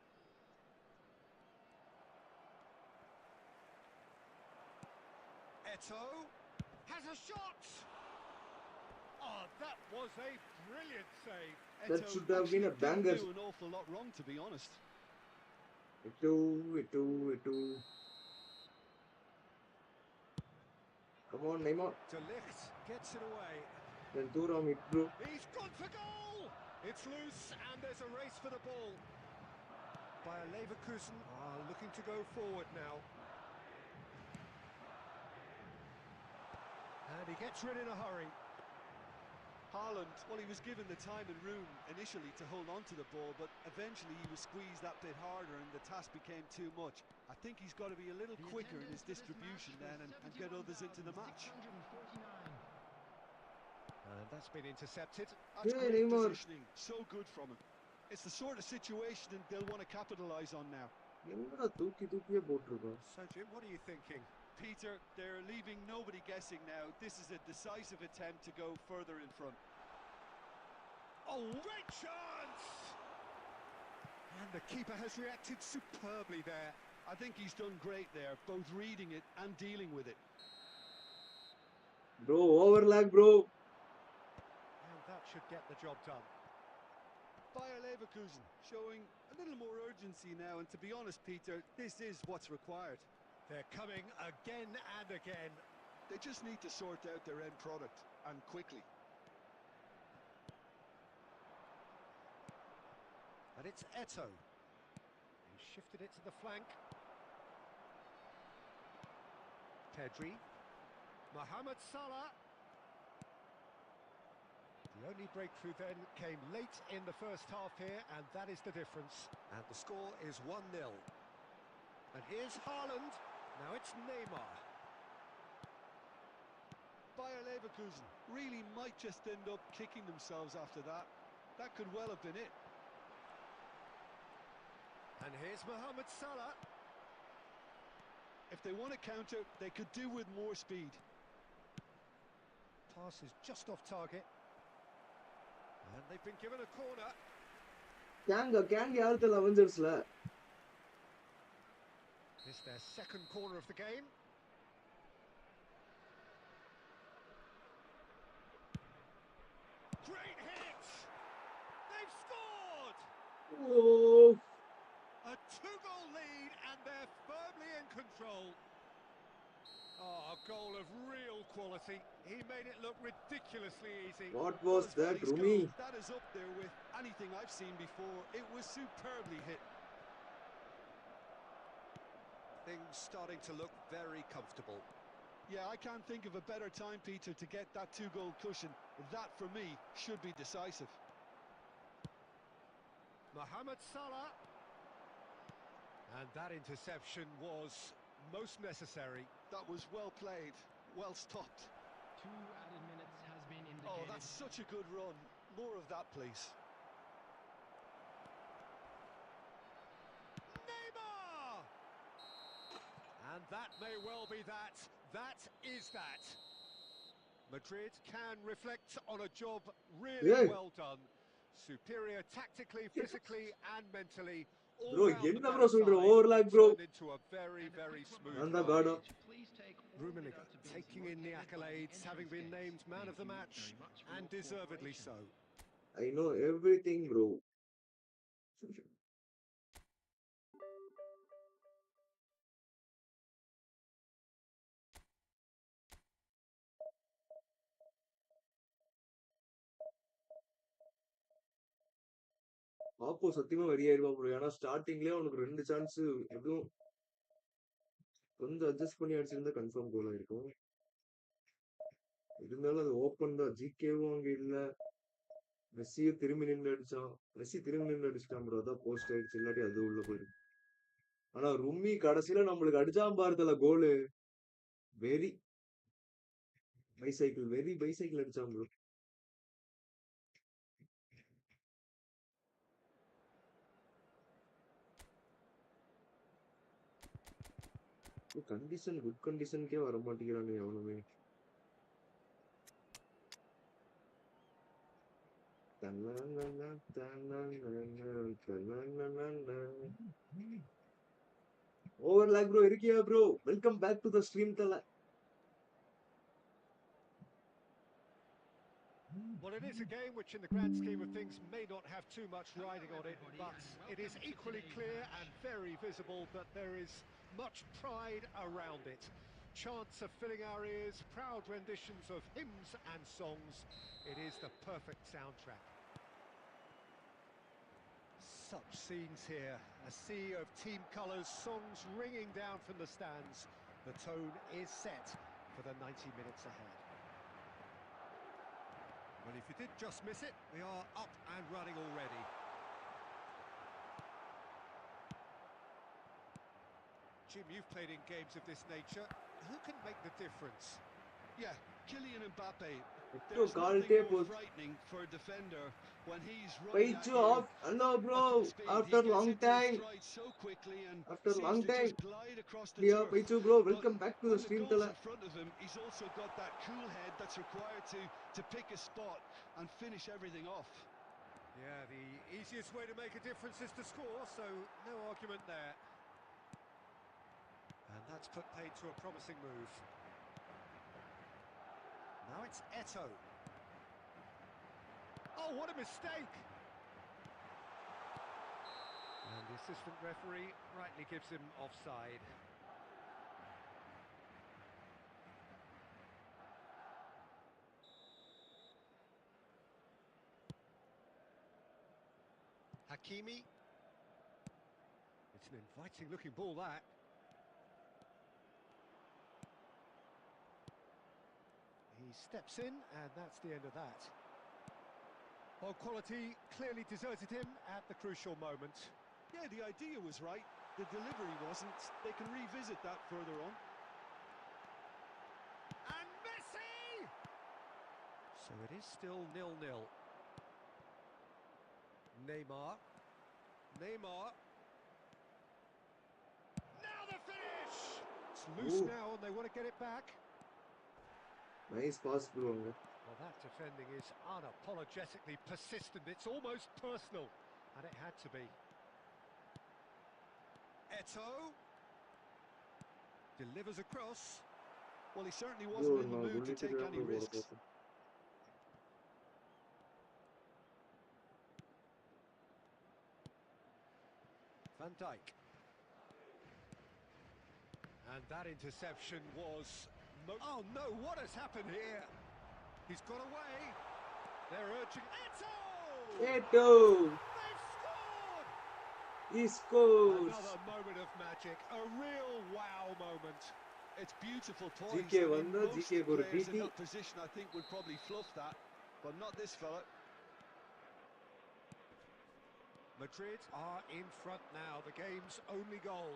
Eto'o has a shot! Oh, that was a brilliant save. That should have been a actually banger. didn't do an awful lot wrong, to be honest. Itu. Come on, Neymar. De Ligt gets it away. Then Thuram it, bro. He's gone for goal! It's loose and there's a race for the ball. Bayer Leverkusen are looking to go forward now. And he gets rid in a hurry. Haaland, well, he was given the time and room initially to hold on to the ball, but eventually he was squeezed that bit harder and the task became too much. I think he's got to be a little The quicker in his attendance for this distribution match then was and get others into the match. 71,649. And that's been intercepted. That's Yeah, great Neymar. positioning, so good from him. It's the sort of situation they'll want to capitalise on now. என்னடா தூக்கியே போட்டிருக்கோம். So Jim, what are you thinking? Peter, they're leaving nobody guessing now. This is a decisive attempt to go further in front. Oh, great chance! And the keeper has reacted superbly there. I think he's done great there, both reading it and dealing with it. Bro, overlag, bro. And that should get the job done. Bayer Leverkusen showing a little more urgency now, and to be honest, Peter, this is what's required. They're coming again and again. They just need to sort out their end product, and quickly. And it's Eto'o. He shifted it to the flank. Pedri. Mohamed Salah. The only breakthrough then came late in the first half here, and that is the difference. And the score is 1-0. And here's Haaland. Now it's Neymar. Bayer Leverkusen really might just end up kicking themselves after that. That could well have been it. And here's Mohamed Salah. If they want to counter, they could do with more speed. Pass is just off target. And they've been given a corner. கேங்க யாருத்துல அவெஞ்சர்ஸ்ல It's their second corner of the game. Great hit! They've scored! Oh, A two-goal lead and they're firmly in control. Oh, a goal of real quality. He made it look ridiculously easy. what was Well, that, he's Rumi? goal. That is up there with anything I've seen before. It was superbly hit. Things starting to look very comfortable. Yeah, I can't think of a better time, Peter, to get that two-goal cushion. That, for me, should be decisive. Mohamed Salah. And that interception was most necessary. That was well played, well stopped. 2 added minutes has been Oh, indicated. that's such a good run. More of that, please. Neymar! And that may well be that. That is that. Madrid can reflect on a job really Yeah. well done. Superior tactically, physically and mentally. All Bro, round the என்ன bro better சொல்ற? side. Overlag, It bro. turned into a very, very smooth And the ride. guard up. Rummenigge taking in the accolades, having been named man of the match, and deservedly so. I know everything, bro. பாப்போ சத்தியமா வெளியேறுவா bro. ஏன்னா ஸ்டார்டிங்லயே அவனுக்கு 2 chance எதுவும் கொஞ்சம் adjust பண்ணி அடிச்சிருந்தா confirm கோல் ஆயிருக்கும். இருந்தாலும் அது ஓப்பன் தான். ஜிகேவும் அங்க இல்ல. மெஸ்ஸியும் திரும்பி நின்று அடிச்சான். மெஸ்ஸி திரும்பி நின்று அடிச்சிட்டான் ப்ரோ. அதான் போஸ்ட் ஆயிடுச்சு. இல்லாட்டி அது உள்ள போயிடும். ஆனா ரும்மி கடைசியில நம்மளுக்கு அடிச்சான் பாருதல கோலு. வெரி பைசைக்கிள் அடிச்சான் ப்ரோ. குட் கண்டிஷனுக்கே வர மாட்டேங்கிறானு எவனுமே. ஓவர் லாக் ப்ரோ இருக்கியா bro? Welcome back to the stream தல. Well, it is a game which, in the grand scheme of things, may not have too much riding on it, but it is equally clear and very visible that there is much pride around it. Chants are filling our ears, proud renditions of hymns and songs. It is the perfect soundtrack. Such scenes here, a sea of team colours, songs ringing down from the stands. The tone is set for the 90 minutes ahead. Well, if you did just miss it, we are up and running already. Jim, you've played in games of this nature. Who can make the difference? Yeah, Kylian Mbappe. Etto There's kalte nothing more pos. frightening for a defender when he's running at Paichu you off. Hello bro. at full speed. After He gets long into his time. stride so quickly and After seems long to time. just glide across the Yeah, turf. Paichu bro. But Welcome back to the when the stream goal's tala. in front of him, he's also got that cool head that's required to pick a spot and finish everything off. Yeah, the easiest way to make a difference is to score, so no argument there. And that's put paid to a promising move. Now it's Eto'o. Oh, what a mistake! And the assistant referee rightly gives him offside. Hakimi. It's an inviting looking ball, that. He steps in, and that's the end of that. Well, quality clearly deserted him at the crucial moment. Yeah, the idea was right. The delivery wasn't. They can revisit that further on. And Messi! So it is still 0-0. Neymar. Now the finish! It's loose Ooh. now and they want to get it back. Nice pass bro. Well, that defending is unapologetically persistent. It's almost personal, and it had to be. Eto'o delivers across. Well, he certainly Bro wasn't in the நான் mood to சொல்லிட்டு take தான் any bro போட risks. பார்த்தேன். Van Dijk. And that interception was... Oh no, what has happened here? He's got away. They're urging... Eto'o! Eto'o. They've scored! He scores. Another moment of magic, a real wow moment. It's beautiful poise. GK I mean, வந்தா most GK க்கு ஒரு players in PT. that position, I think, would probably fluff that, but not this fella. Madrid are in front now, the game's only goal.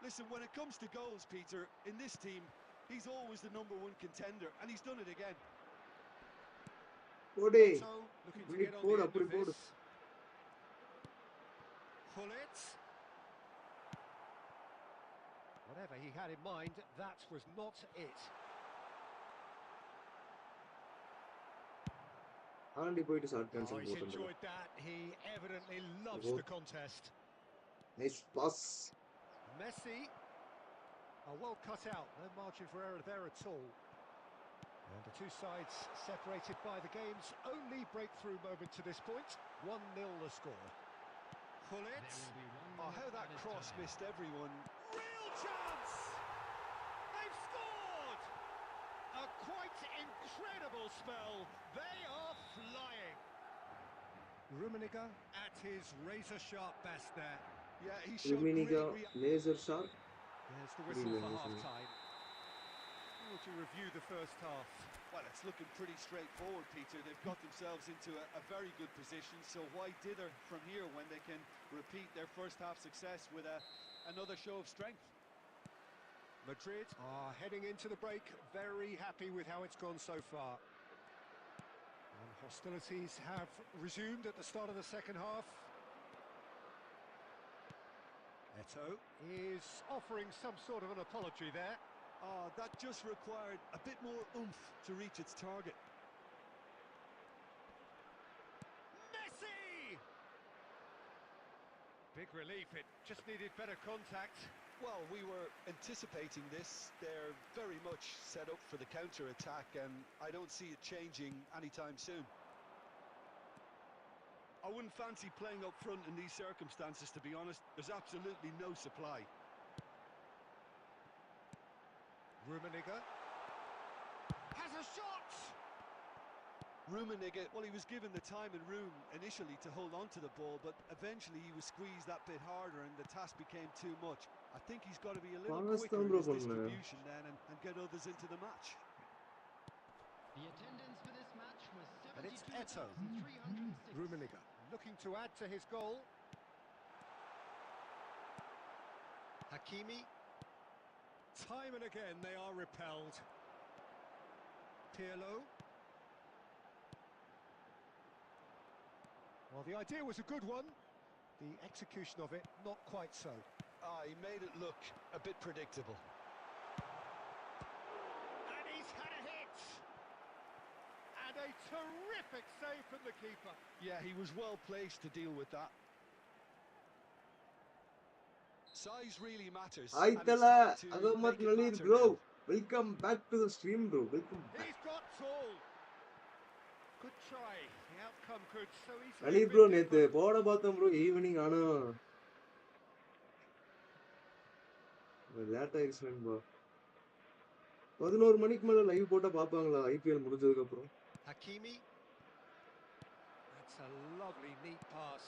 Listen, when it comes to goals, Peter, in this team, he's always the #1 contender, and he's done it again. போடு. Eto'o looking to get on the போடு end அப்படி of போடு. this. Pullet. Whatever he had in mind, that was not it. Aunty போயிட்டு short Oh, cancel he's போட்டு. enjoyed that. He evidently loves Oh. the contest. Nice pass. Messi. Oh, well cut out. No margin for error there at all. And the two sides separated by the game's only breakthrough moment to this point. 1-0 the score. Pullet. Oh, how that cross missed everyone. Real chance! They've scored! A quite incredible spell. They are flying. Rummenigge at his razor-sharp best there. Yeah, he showed Rummenigge great laser sharp. There's the whistle for half-time. How would you review the first half? Well, it's looking pretty straightforward, Peter. They've got themselves into a very good position, so why dither from here when they can repeat their first half success with another show of strength? Madrid are heading into the break very happy with how it's gone so far. And hostilities have resumed at the start of the second half. Eto'o is offering some sort of an apology there. Oh, that just required a bit more oomph to reach its target. Messi! Big relief, it just needed better contact. Well, we were anticipating this. They're very much set up for the counter-attack, and I don't see it changing anytime soon. I wouldn't fancy playing up front in these circumstances, to be honest. There's absolutely no supply. Rummenigge has a shot! Rummenigge, well, he was given the time and room initially to hold on to the ball, but eventually he was squeezed that bit harder and the task became too much. I think he's got to be a little quicker in his distribution then and get others into the match. The attendance for this match was And it's Eto'o. 72,306. Rummenigge looking to add to his goal. Hakimi. Time and again they are repelled. Pirlo. Well, the idea was a good one. The execution of it, not quite so. Ah, he made it look a bit predictable. And he's had a hit! And a terrific save from the keeper. Yeah, he was well placed to deal with that. Size really matters. and it's Aitala, time to Agamat make it Nalir, matter bro. now. Welcome back to the stream, bro. Welcome back. He's got tall. Good try. The outcome could so easily Nalir, have bro, been நேத்து different. போட பார்த்தோம் bro evening ஆனா late ஆயிடுச்சு bro. 11 மணிக்கு மேல live போட்டா பாப்பாங்களா IPL முடிஞ்சதுக்கு அப்புறம்? Hakimi. That's a lovely, neat pass.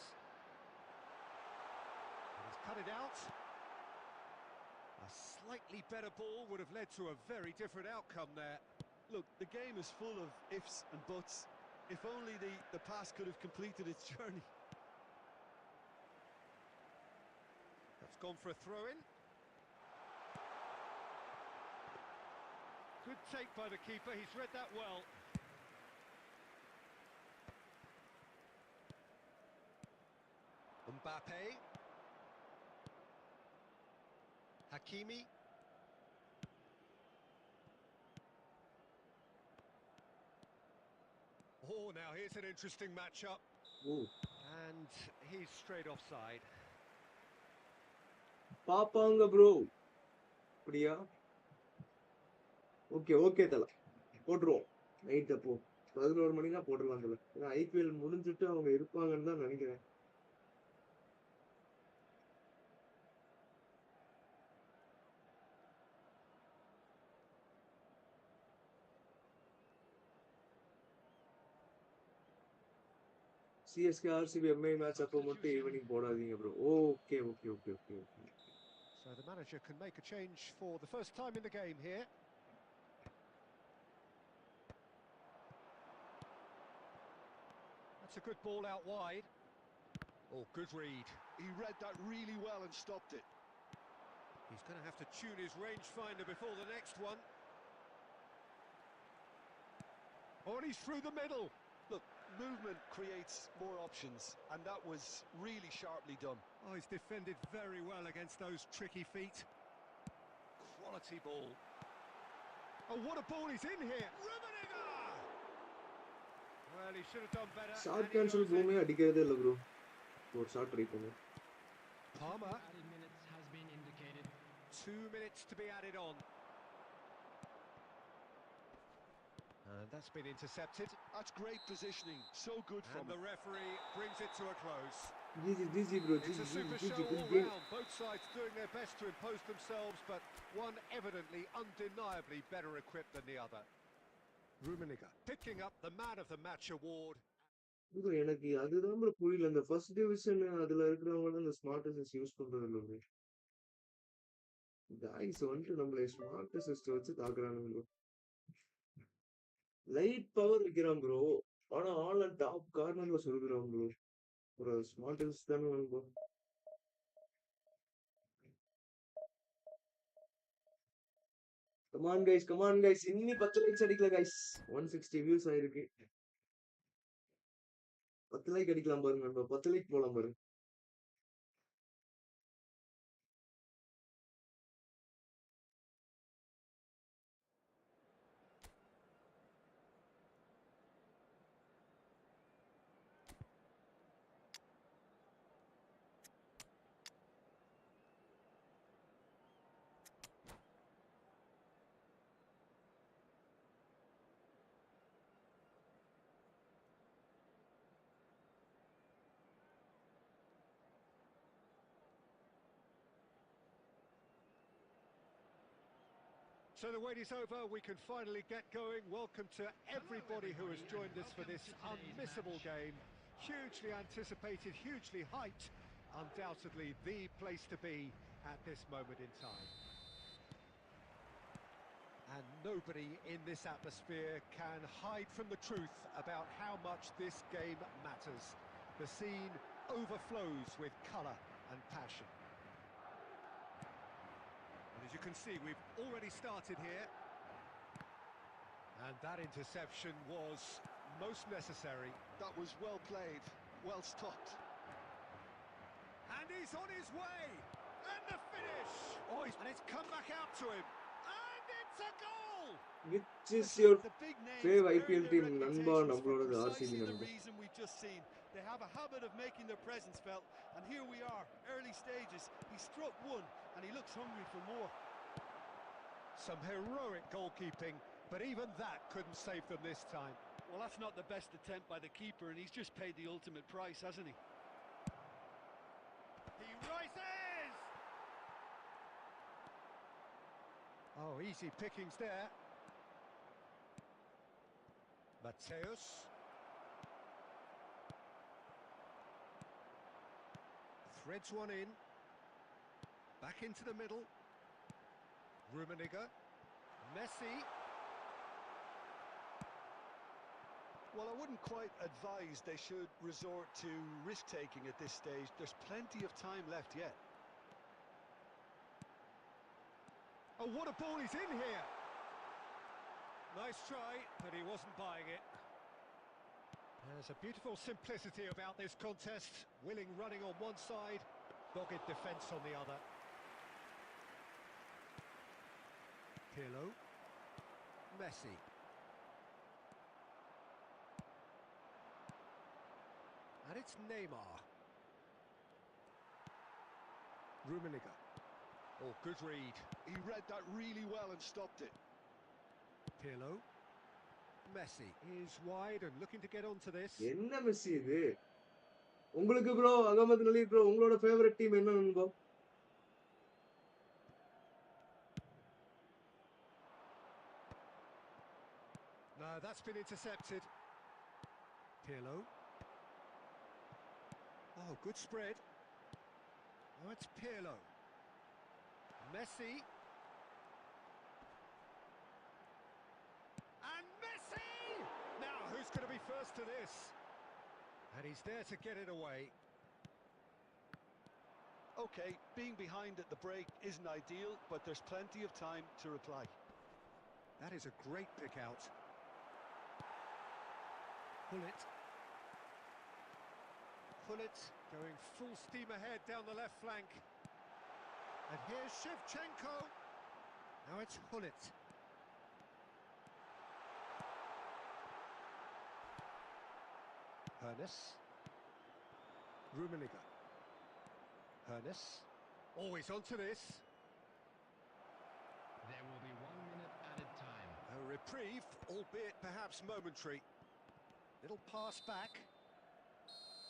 And he's cut it out. A slightly better ball would have led to a very different outcome there. Look, the game is full of ifs and buts. If only the pass could have completed its journey. That's gone for a throw-in. Good take by the keeper, he's read that well. Mbappe. Hakimi. Oh, now here's an interesting matchup. Ooh. And he's straight offside. பாப்பாங்க bro. அப்படியா? Okay okay தல. போட்டுருவோம். Night அப்போ 11 மணினா போட்டுடலாம் தல. ஏன்னா IPL முடிஞ்சிட்டு அவங்க இருப்பாங்கன்னு தான் நினைக்கிறேன். சிஎஸ்கே ஆர்சிபி எம்ஐ மேட்ச் அப்போ மட்டும் ஈவினிங் போடாதீங்க bro. Okay okay okay okay okay. So the manager can make a change for the first time in the game here. That's a good ball out wide. Oh, good read. He read that really well and stopped it. He's going to have to tune his rangefinder before the next one. Oh, and he's through the middle. Look, movement creates more options, and that was really sharply done. Oh, he's defended very well against those tricky feet. Quality ball. Oh, what a ball he's in here. Rummenigge! Well, he should have done better. Short and he cancel goes ப்ரோமே in. அடிக்கிறதே இல்லை bro. ஒரு short try பண்ணுவோம். Palmer. Added minutes has been indicated. 2 minutes to be added on. And that's been intercepted. That's great positioning. So good from And the him. referee brings it to a close. GG bro It's GG a super GG show good all game. round. Both sides doing their best to impose themselves, but one evidently, undeniably better equipped than the other. Rummenigge picking up the Man of the Match award. bro, எனக்கு அதுதான் bro புரியல. அந்த first division அதுல இருக்கிறவங்க அந்த smart assist use பண்றது இல்ல bro. Guys வந்துட்டு நம்மள ஸ்மார்ட் அசிஸ்ட் வச்சு தாக்குறானுங்க bro. லைட் பவர் வைக்கிறான் ப்ரோ. ஆனா ஆல் அண்ட் டாப் கார்னர்ல சொல்கிறான் ப்ரோ. ஒரு ஸ்மார்ட் அசிஸ்ட் தானே வேணும் bro. கமான் கைஸ் இன்னி 10 லைக்ஸ் அடிக்கல கைஸ். 160 வியூஸ் ஆயிருக்கு. 10 லைக் அடிக்கலாம் பாருங்க நண்பா. 10 லைக் போலாம் பாருங்க. So the wait is over, we can finally get going. Welcome to everybody who has joined us for this unmissable game. Hugely anticipated, hugely hyped, undoubtedly the place to be at this moment in time. And nobody in this atmosphere can hide from the truth about how much this game matters. The scene overflows with colour and passion. As you can see, we've already started here. And that interception was most necessary. That was well played, well stopped. And he's on his way! And the finish! Oh, and it's come back out to him. And it's a goal! Which is your The big names fave earn IPL their team நண்பா? reputations for நம்மளோட RCB precisely the நண்பா. reason we've just seen. They have a habit of making their presence felt, and here we are, early stages. He struck one, and he looks hungry for more. Some heroic goalkeeping, but even that couldn't save them this time. Well, that's not the best attempt by the keeper, and he's just paid the ultimate price, hasn't he? He rises! Oh, easy pickings there. Mateus. Threads one in. Back into the middle. Rummenigge. Messi. Well, I wouldn't quite advise they should resort to risk-taking at this stage. There's plenty of time left yet. Oh, what a ball he's in here! Nice try, but he wasn't buying it. There's a beautiful simplicity about this contest. Willing running on one side, dogged defence on the other. Pirlo. Messi. And it's Neymar. Rummenigge. Oh, good read. He read that really well and stopped it. Pirlo. Messi is wide and looking to get onto this. என்ன Messi இது? உங்களுக்கு bro Ahmed நலீர் bro உங்களோட favourite team என்ன நண்பா? No, that's been intercepted. Pirlo. Oh, good spread. Oh, it's Pirlo. Messi. And Messi! Now, who's going to be first to this? And he's there to get it away. Okay, being behind at the break isn't ideal, but there's plenty of time to reply. That is a great pick out. Pullet. Pullet going full steam ahead down the left flank. And here's Shevchenko. Now it's Hullet. Hernes. Rummenigge. Hernes. Always onto this. There will be 1 minute added time. A reprieve, albeit perhaps momentary. Little pass back.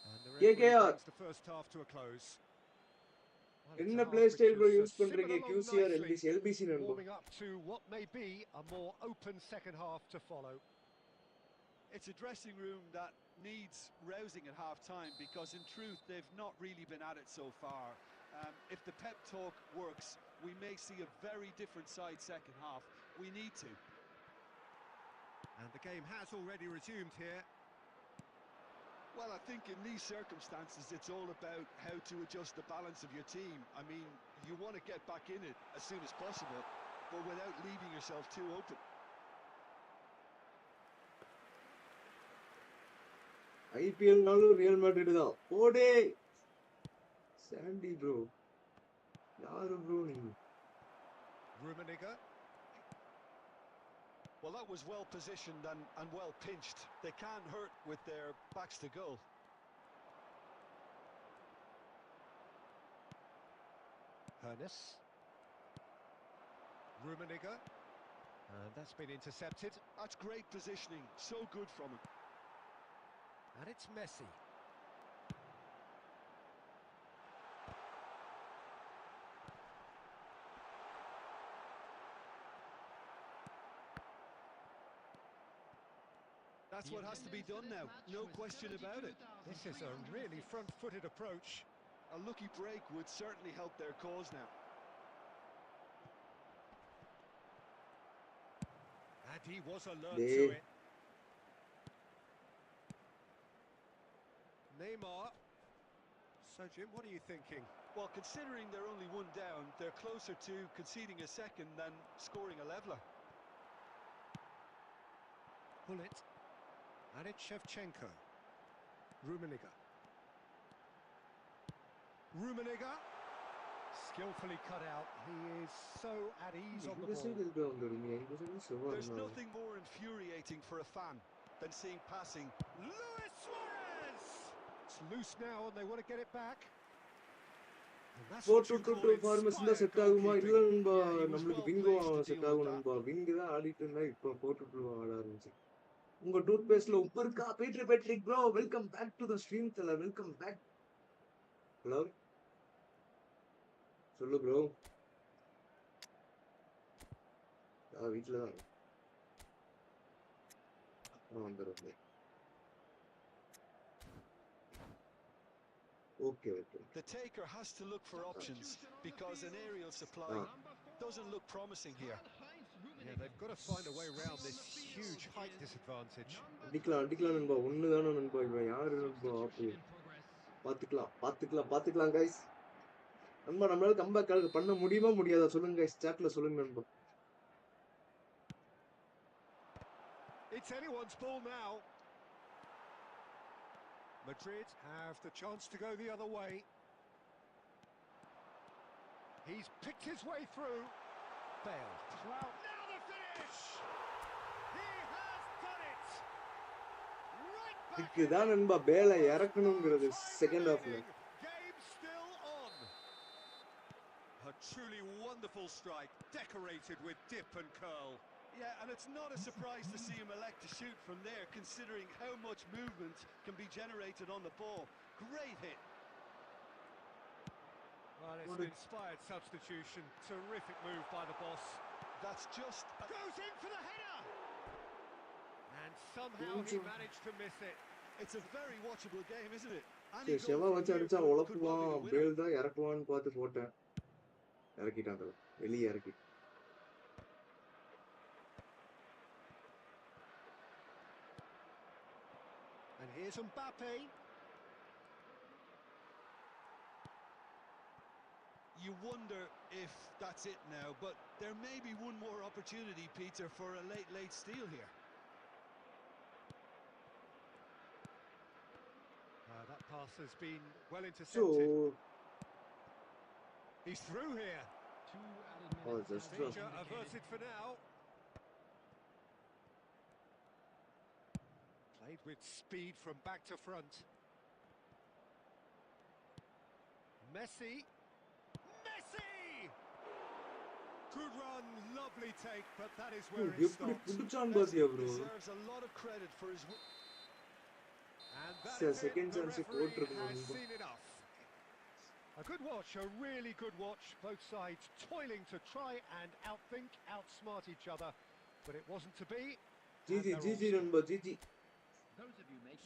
And the referee KKR. brings the first half to a close. Well, it's என்ன a half play which style bro has use simmered பண்றீங்க? along QCR nicely, LBC LBC நண்பா. warming up to what may be a more open second half to follow. It's a dressing room that needs rousing at half-time because, in truth, they've not really been at it so far. If the pep talk works, we may see a very different side second half. We need to. And the game has already resumed here. Well, I think in these circumstances, it's all about how to adjust the balance of your team. I mean, you want to get back in it as soon as possible, but without leaving yourself too open. IPL நாலும் real Madrid தான். போடே Chandy bro, யாரு bro நீங்க? Rummenigge. Well, that was well positioned and well pinched. They can't hurt with their backs to goal. Hernes. Rummenigge. And that's been intercepted. That's great positioning. So good from him. And it's Messi. That's what has to be done now. No question about it. This is a really front-footed approach. A lucky break would certainly help their cause now. And he was alert They- to it. Neymar. So, Jim, what are you thinking? Well, considering they're only one down, they're closer to conceding a second than scoring a leveller. Pull it. And it's Shevchenko. Rummenigge. Rummenigge. Skillfully cut out. He is so at ease on the இந்த ball. Side இருக்க வந்துருங்க, இந்த side செவ்வா There's இருந்தாங்க. nothing more infuriating for a fan than seeing passing. Luis Suarez! It's loose now and they want to get it back. And that's what you call 4-2-2 formation தான் inspired set ஆகுமா? இல்ல goalkeeping. நண்பா, Yeah, he was நம்மளுக்கு well Bingo placed to set deal ஆகும் with நண்பா. Wing தான் ஆடிட்டு இருந்தா இப்போ 4-2 ஆட ஆரம்பிச்சு. உங்க டூத் பேஸ்ட்ல உப்பு இருக்கா? Peter Patrick bro, welcome back to the stream தல. Welcome back. ஹலோ, சொல்லு ப்ரோ. வீட்டுல தான் வந்துடுறேன். Okay okay. The taker has to look for options because an aerial supply doesn't look promising here. Yeah, they've got to find a way around this huge height disadvantage. அடிக்கலாம் அடிக்கலாம் நண்பா. ஒண்ணுதானே நண்பா, இவன் யாரு நண்பா? ஆப்பு பாத்துக்கலாம் கைஸ். நண்பா, நம்மளால கம்பேக் பண்ண முடியுமா முடியாதா சொல்லுங்க கைஸ், சாட்ல சொல்லுங்க நண்பா. It's anyone's ball now. Madrid have the chance to go the other way. He's picked his way through. Bale. Well, now the finish! He has done it! Right back. இதுதான் நண்பா பேலை இறக்கணுங்கிறது second ஹாஃப்ல. Game still on. A truly wonderful strike, decorated with dip and curl. Yeah, and it's not a surprise to see him elect to shoot from there, considering how much movement can be generated on the ball. Great hit. Well, it's an inspired substitution. Terrific move by the boss. That's just... Goes in for the header! And somehow he managed to miss it. It's a very watchable game, isn't it? சரி, செவ்வா வச்சு அடிச்சா உழப்புவான், பேல் தான் இறக்குவான்னு பார்த்து போட்டேன். இறக்கிட்டான், வெளியே இறக்கி. And here's Mbappe. You wonder if that's it now, but there may be one more opportunity, Peter, for a late steal here. That pass has been well intercepted. So, He's through here. just Danger averted for now. Played with speed from back to front. Messi. Good run, lovely take, but that is where it எப்படி stops. புடிச்சான் பாத்தியா bro? Deserves a lot of credit for his... And that is it. Second The chance referee போட்டுருக்கணும் has நண்பா. seen enough. A good watch, a really good watch. Both sides toiling to try and outthink, outsmart each other, but it wasn't to be. GG And they're GG all- நண்பா, GG.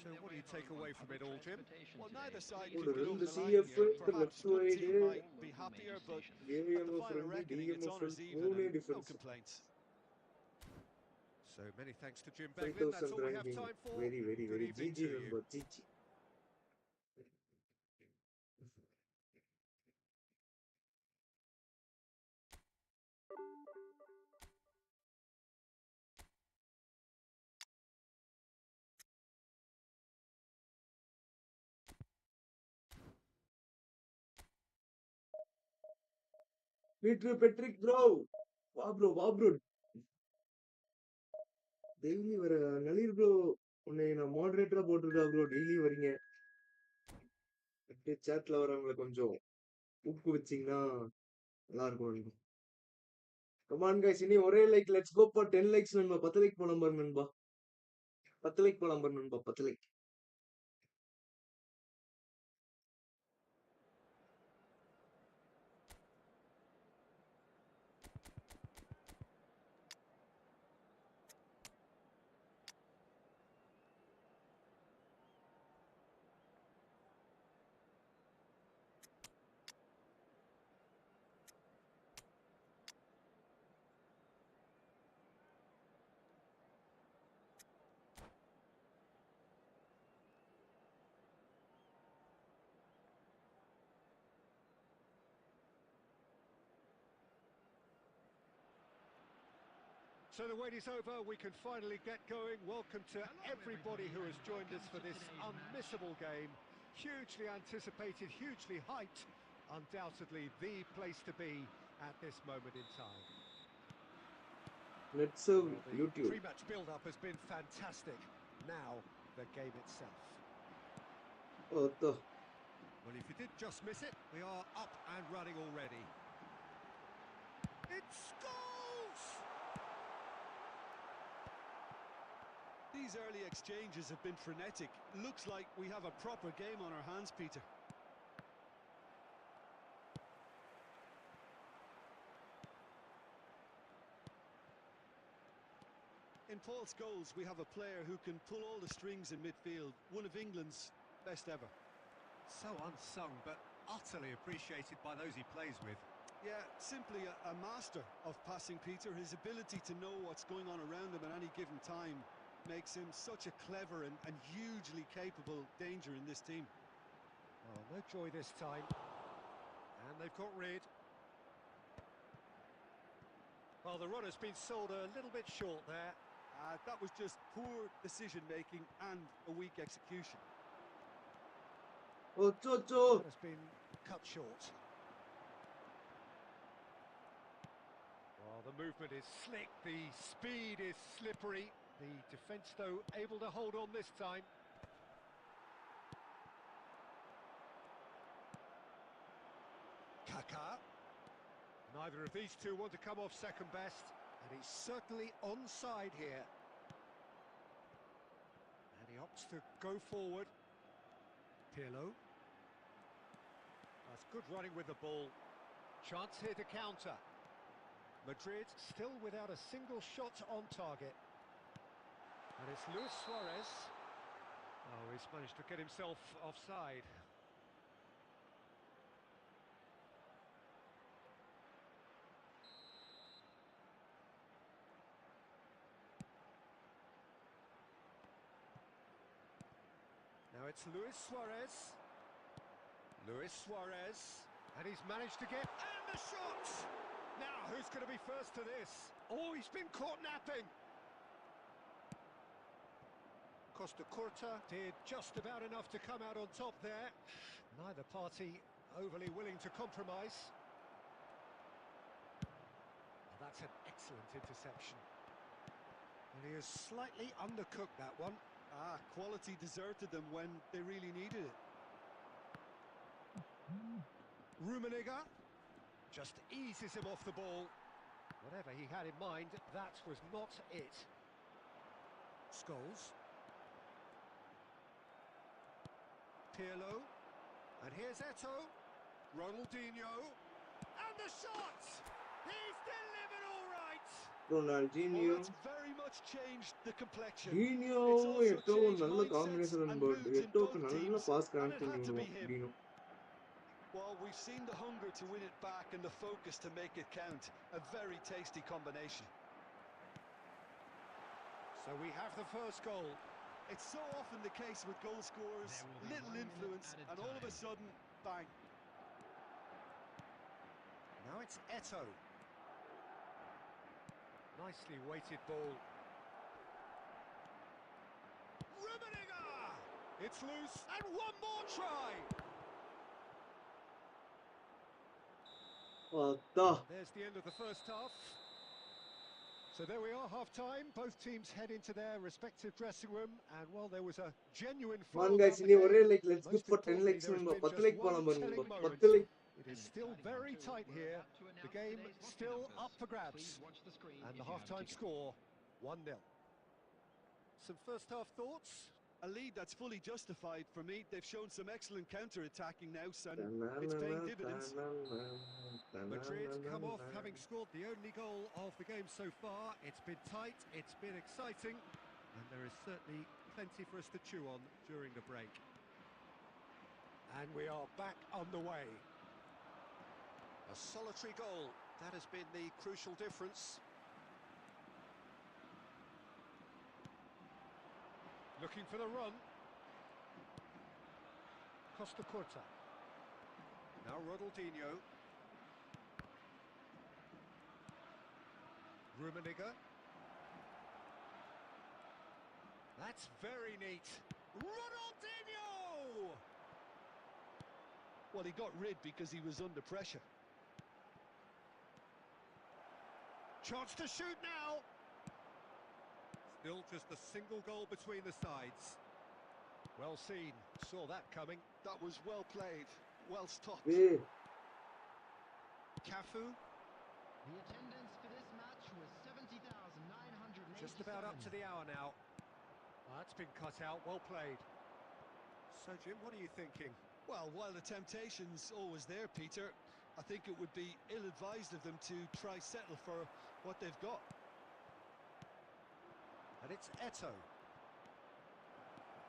So what do you take away from it all, Jim? Well, neither side Oh, can get the over the line CF, here. the Perhaps left good wide, team might be happier, but at the AMF final front, reckoning, it's DMF honours front, even and no difference. complaints. So many thanks to Jim Beglin. That's 5000 all we have ranking. time for. Very, very, Good very evening GG to you. number GG. Patrick bro. வா bro. Daily வர நளிர் bro உன்னை நான் மாடரேட்டரா போட்டுருக்கா bro. Daily வரீங்க. அப்படியே சேட்ல வரவங்களை கொஞ்சம் ஊக்குவிச்சீங்கன்னா நல்லா இருக்கும். Come on guys, இனி ஒரே like. Let's go for 10 likes நண்பா. 10 லைக் போலாம் பாரு நண்பா. 10 லைக் போலாம் பாரு நண்பா. 10 like. So the wait is over, we can finally get going. Welcome to everybody who has joined us for this unmissable game. Hugely anticipated, hugely hyped. Undoubtedly the place to be at this moment in time. Let's Well, the YouTube. pre-match build-up has been fantastic. Now, the game itself. Oh, Well, if you did just miss it, we are up and running already. It's goals! These early exchanges have been frenetic. Looks like we have a proper game on our hands, Peter. In Paul Scholes, we have a player who can pull all the strings in midfield, one of England's best ever. So unsung, but utterly appreciated by those he plays with. Yeah, simply a master of passing, Peter. His ability to know what's going on around him at any given time makes him such a clever and hugely capable danger in this team. Oh, no joy this time. And they've got rid. Well, the run has been sold a little bit short there. That was just poor decision-making and a weak execution. oh, That has been cut short. Well, the movement is slick, the speed is slippery. The defence, though, able to hold on this time. Kaká. Neither of these two want to come off second best, and he's certainly onside here. And he opts to go forward. Pirlo. That's good running with the ball. Chance here to counter. Madrid still without a single shot on target. And it's Luis Suarez. Oh, he's managed to get himself offside. Now it's Luis Suarez. Luis Suarez. And he's managed to get... And the shot! Now, who's going to be first to this? Oh, he's been caught napping. Costa Curta did just about enough to come out on top there. Neither party overly willing to compromise. Well, that's an excellent interception. And he has slightly undercooked that one. Quality deserted them when they really needed it. Rummenigge just eases him off the ball. Whatever he had in mind, that was not it. Scholes. Pirlo. And here's Eto'o. Ronaldinho. And the shot! He's delivered all right! Well, Ronaldinho. that's very much changed the complexion. It's Dinoவும் also எட்டோவும் changed நல்ல mindsets combination and நண்பர். moods in எட்டோவுக்கு both நல்ல teams, boss and connect it பண்ணி had to be விடுவான் him. Dino. Well, we've seen the hunger to win it back and the focus to make it count. A very tasty combination. So we have the first goal. It's so often the case with goal scorers, little influence, and all of a sudden, bang. Now it's Eto. Nicely weighted ball. Rummenigge! It's loose, and one more try! பார்த்தா There's the end of the first half. So there we are, half-time. Both teams head into their respective dressing room, and well, there was a genuine flow வான் about guys the இனி ஒரே game. Like let's go Most for 10 importantly, likes there has நண்பா. been 10 just like one போலாம் பாருங்க telling நண்பா. moment. 10 like. It is still very tight here. The game still up for grabs. And the half-time score, 1-0. Some first-half thoughts? A lead that's fully justified for me. They've shown some excellent counter-attacking now, son. It's paying dividends. Madrid come off having scored the only goal of the game so far. It's been tight, it's been exciting, and there is certainly plenty for us to chew on during the break. And we are back on the way. A solitary goal, that has been the crucial difference. Looking for the run. Costa Curta. Now Ronaldinho. Rummenigge. That's very neat. Ronaldinho! Well, he got rid because he was under pressure. Chance to shoot now. Still just a single goal between the sides. Well seen, saw that coming. That was well played, well stopped. ஏய் Cafu, The attendance for this match was 70,987. just about up to the hour now. That's been cut out, well played. So Jim, what are you thinking? Well, while the temptation's always there, Peter, I think it would be ill-advised of them to try settle for what they've got. And it's Eto.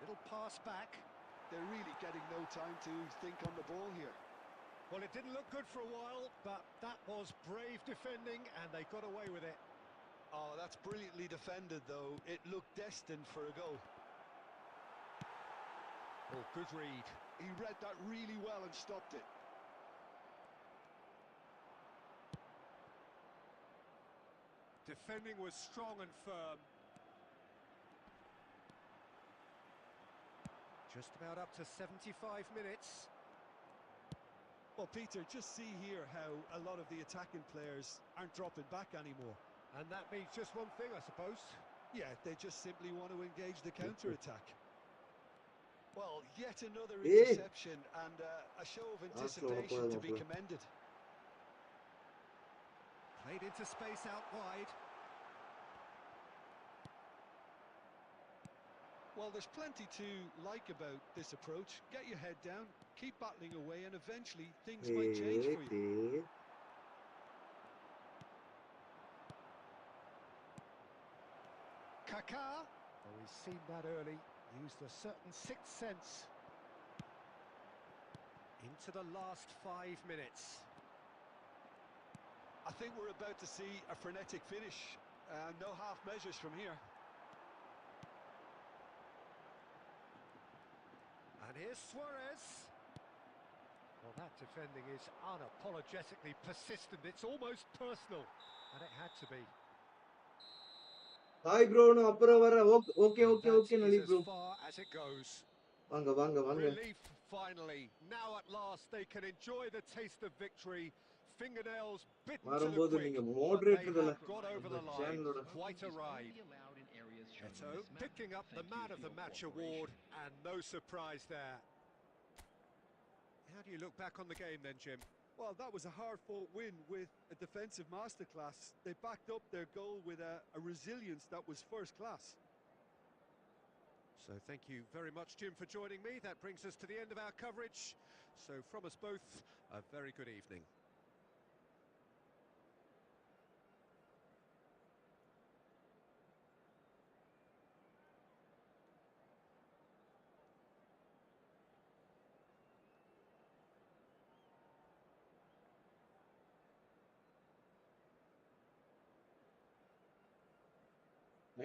Little pass back. They're really getting no time to think on the ball here. Well, it didn't look good for a while, but that was brave defending, and they got away with it. Oh, that's brilliantly defended, though. It looked destined for a goal. Oh, good read. He read that really well and stopped it. Defending was strong and firm. Just about up to 75 minutes. Well, Peter, just see here how a lot of the attacking players aren't dropping back anymore. And that means just one thing, I suppose. Yeah, they just simply want to engage the counter-attack. Well, yet another Eh. interception and a show of Last anticipation one, to be bro. commended. Played into space out wide. Well, there's plenty to like about this approach. Get your head down, keep battling away, and eventually things might change for you. ஏய் Kaká. Oh, he's seen that early. Used a certain sixth sense. Into the last 5 minutes. I think we're about to see a frenetic finish. No half measures from here. And here's Suarez. Well, that defending is unapologetically persistent. It's almost personal. And it had to be. Hi bro நான் அப்புறம் வரேன். Okay And okay that okay is நலி as bro. far as it goes. வாங்க வாங்க வாங்க. Relief, finally. Now at last they can enjoy the taste of victory. Fingernails bitten to the வரும்போது quick, நீங்க but they மோடரேட்டர்ல have got over the line. சேனலோட Quite a ride. Eto picking up the Man of the Match award, and no surprise there. How do you look back on the game then, Jim? Well, that was a hard-fought win with a defensive masterclass. They backed up their goal with a resilience that was first class. So thank you very much, Jim, for joining me. That brings us to the end of our coverage. So from us both, a very good evening.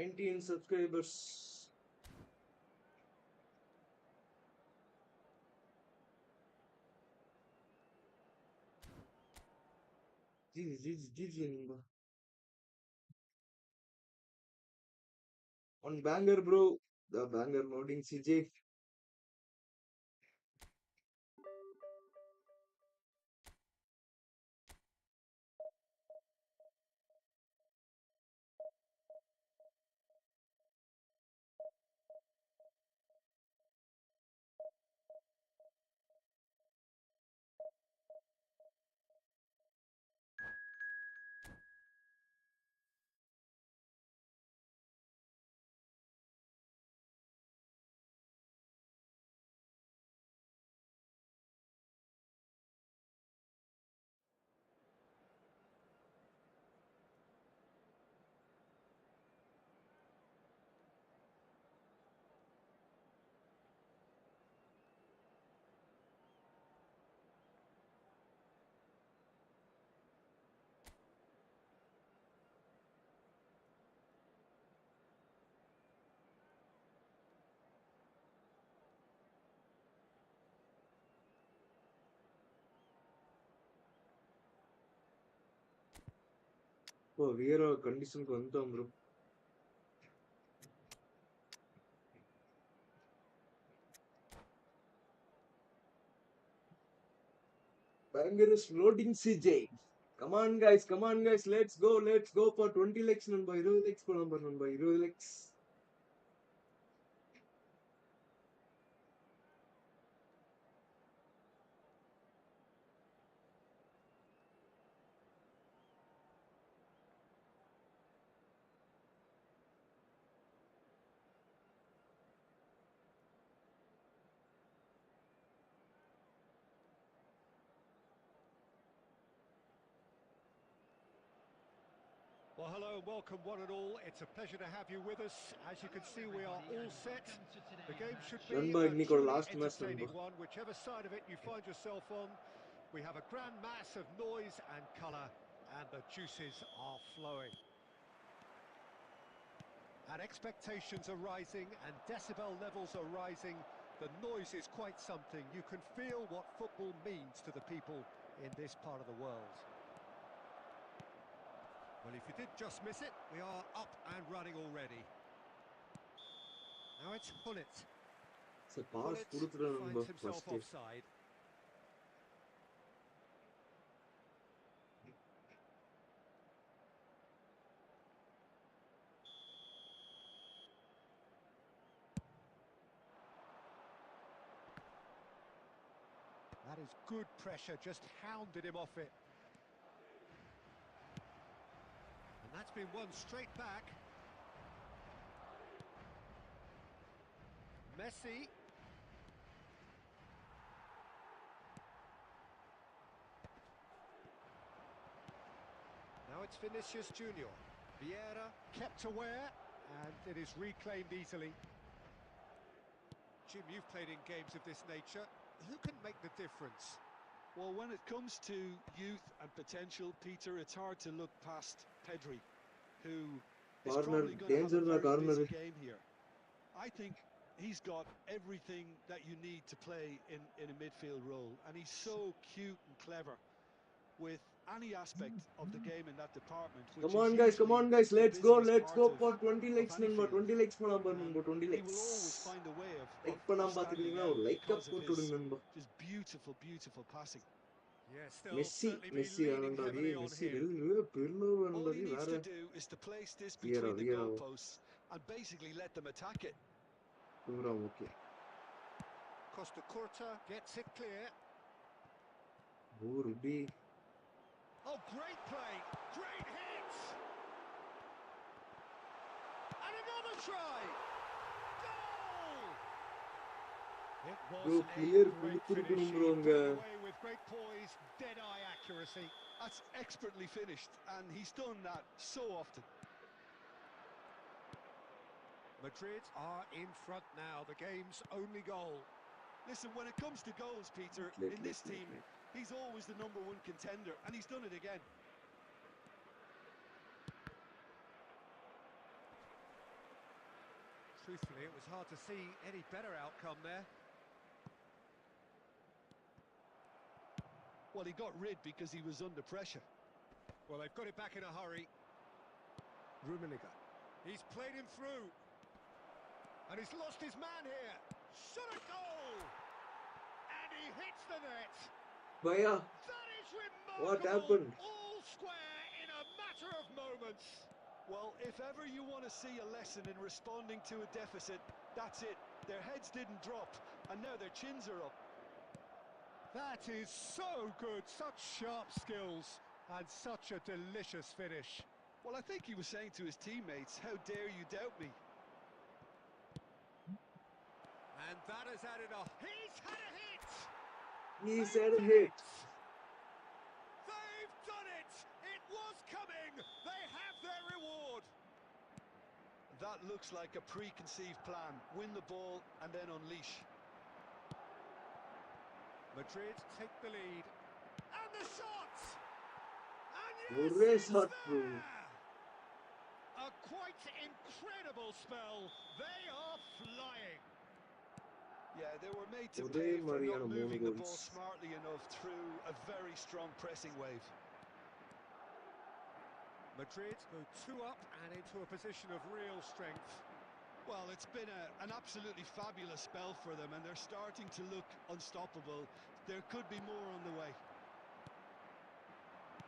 19 subscribers. GG நண்பா. On banger bro. The banger loading CJ. Oh, வேற கண்டிஷனுக்கு வந்துட்டோம் bro. Banger is loading CJ. Come on guys, let's go for 20 likes நண்பா. 20 likes போலாம் பாரு நண்பா. 20 likes. Well, hello and welcome one and all. It's a pleasure to have you with us. As you can see, we are all set. The game should be நண்பா a இன்னைக்கு ஒரு truly last match நண்பா. entertaining one, whichever side of it you find yourself on. We have a grand mass of noise and colour, and the juices are flowing. And expectations are rising, and decibel levels are rising. The noise is quite something. You can feel what football means to the people in this part of the world. Well, if you did just miss it, we are up and running already. Now it's Hullet. சரி pass Hullet கொடுத்துட்டேன் நண்பா finds himself first. offside. That is good pressure, just hounded him off it. And that's been won straight back. Messi. Now it's Vinicius Junior. Vieira kept aware, and it is reclaimed easily. Jim, you've played in games of this nature. Who can make the difference? Well, when it comes to youth and potential, Peter, it's hard to look past Pedri, who is Corner, probably going to have danger a na very corner. busy game here. I think he's got everything that you need to play in a midfield role, and he's so cute and clever with any aspect of the game in that department, which Come is on usually guys, the let's busiest go part for 20 of likes any நண்பா. field. 20 likes போலாம் பாரு நண்பா. 20 He likes. will always find a way of like பண்ணாம standing பாத்துட்டீங்கன்னா out ஒரு like because up of போட்டு விடுங்க நண்பா. his beautiful, beautiful passing. Yes, they'll certainly be Messi leaning ஆனண்டா heavily on Messi him. பெருளோ All ஆனண்டா he needs வேற. to do is to place this Vieira, between the Vieira. goalposts and basically let them attack it. தூரம் okay. Costa Curta gets it clear. Oh Ruby. Oh, great play, great hit! And another try! Goal! It was Bro, a clear great கொடுத்துருக்கணும் finish. bro He அங்க. put it away with great poise, dead-eye accuracy. That's expertly finished, and he's done that so often. Madrid are in front now, the game's only goal. Listen, when it comes to goals, Peter, in this team, he's always the #1 contender, and he's done it again. truthfully, it was hard to see any better outcome there. Well, he got rid because he was under pressure. Well, they've got it back in a hurry. Rummenigge. He's played him through. And he's lost his man here. Shot a goal! And he hits the net. Bhaiya, That is what remarkable. happened? All square in a matter of moments. Well, if ever you want to see a lesson in responding to a deficit, that's it. Their heads didn't drop, and now their chins are up. That is so good. Such sharp skills. And such a delicious finish. Well, I think he was saying to his teammates, how dare you doubt me? And that has added a... He's had a hit! He They've said done hit. it! They've done it! It was coming! They have their reward! That looks like a preconceived plan. Win the ball and then unleash. Madrid take the lead. And the shot! And Hooray, yes, it's shot through. there! A quite incredible spell. They are flying. Yeah, they were made to Hooray, pay for Mariano, not moving the ball goals. smartly enough through a very strong pressing wave. Madrid go 2 up and into a position of real strength. Well, it's been an absolutely fabulous spell for them, and they're starting to look unstoppable. There could be more on the way.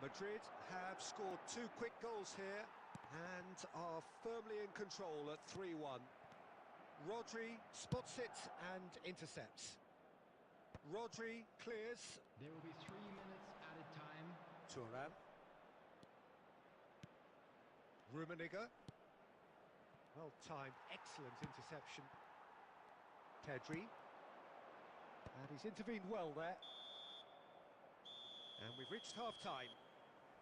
Madrid have scored 2 quick goals here and are firmly in control at 3-1. Rodri spots it and intercepts. Rodri clears. There will be 3 minutes added time. Thuram. Rummenigge. Well timed, excellent interception. Pedri. And he's intervened well there. And we've reached half-time.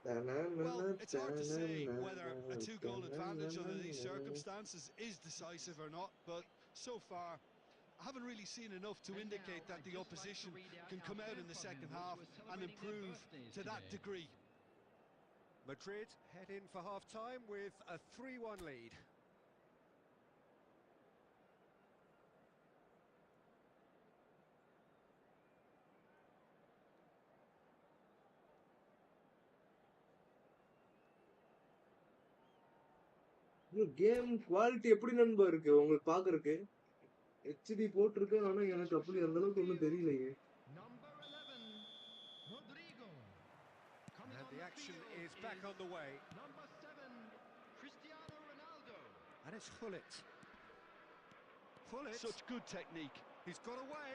Well, it's hard to say whether a 2-goal advantage under these circumstances is decisive or not, but so far I haven't really seen enough to indicate that the opposition can come out in the second half and improve to that degree. Madrid head in for half-time with a 3-1 lead. Game quality எப்படி நண்பா இருக்கு உங்களுக்கு பாக்குறதுக்கு? HD போட்டிருக்கு, ஆனா எனக்கு அப்படி அந்த அளவுக்கு ஒன்றும் தெரியலையே. Number 11, Rodrigo. Coming And on the the action field is back on the way. Number 7, Cristiano Ronaldo. And it's Gullit. Gullit. Such good technique. He's got away.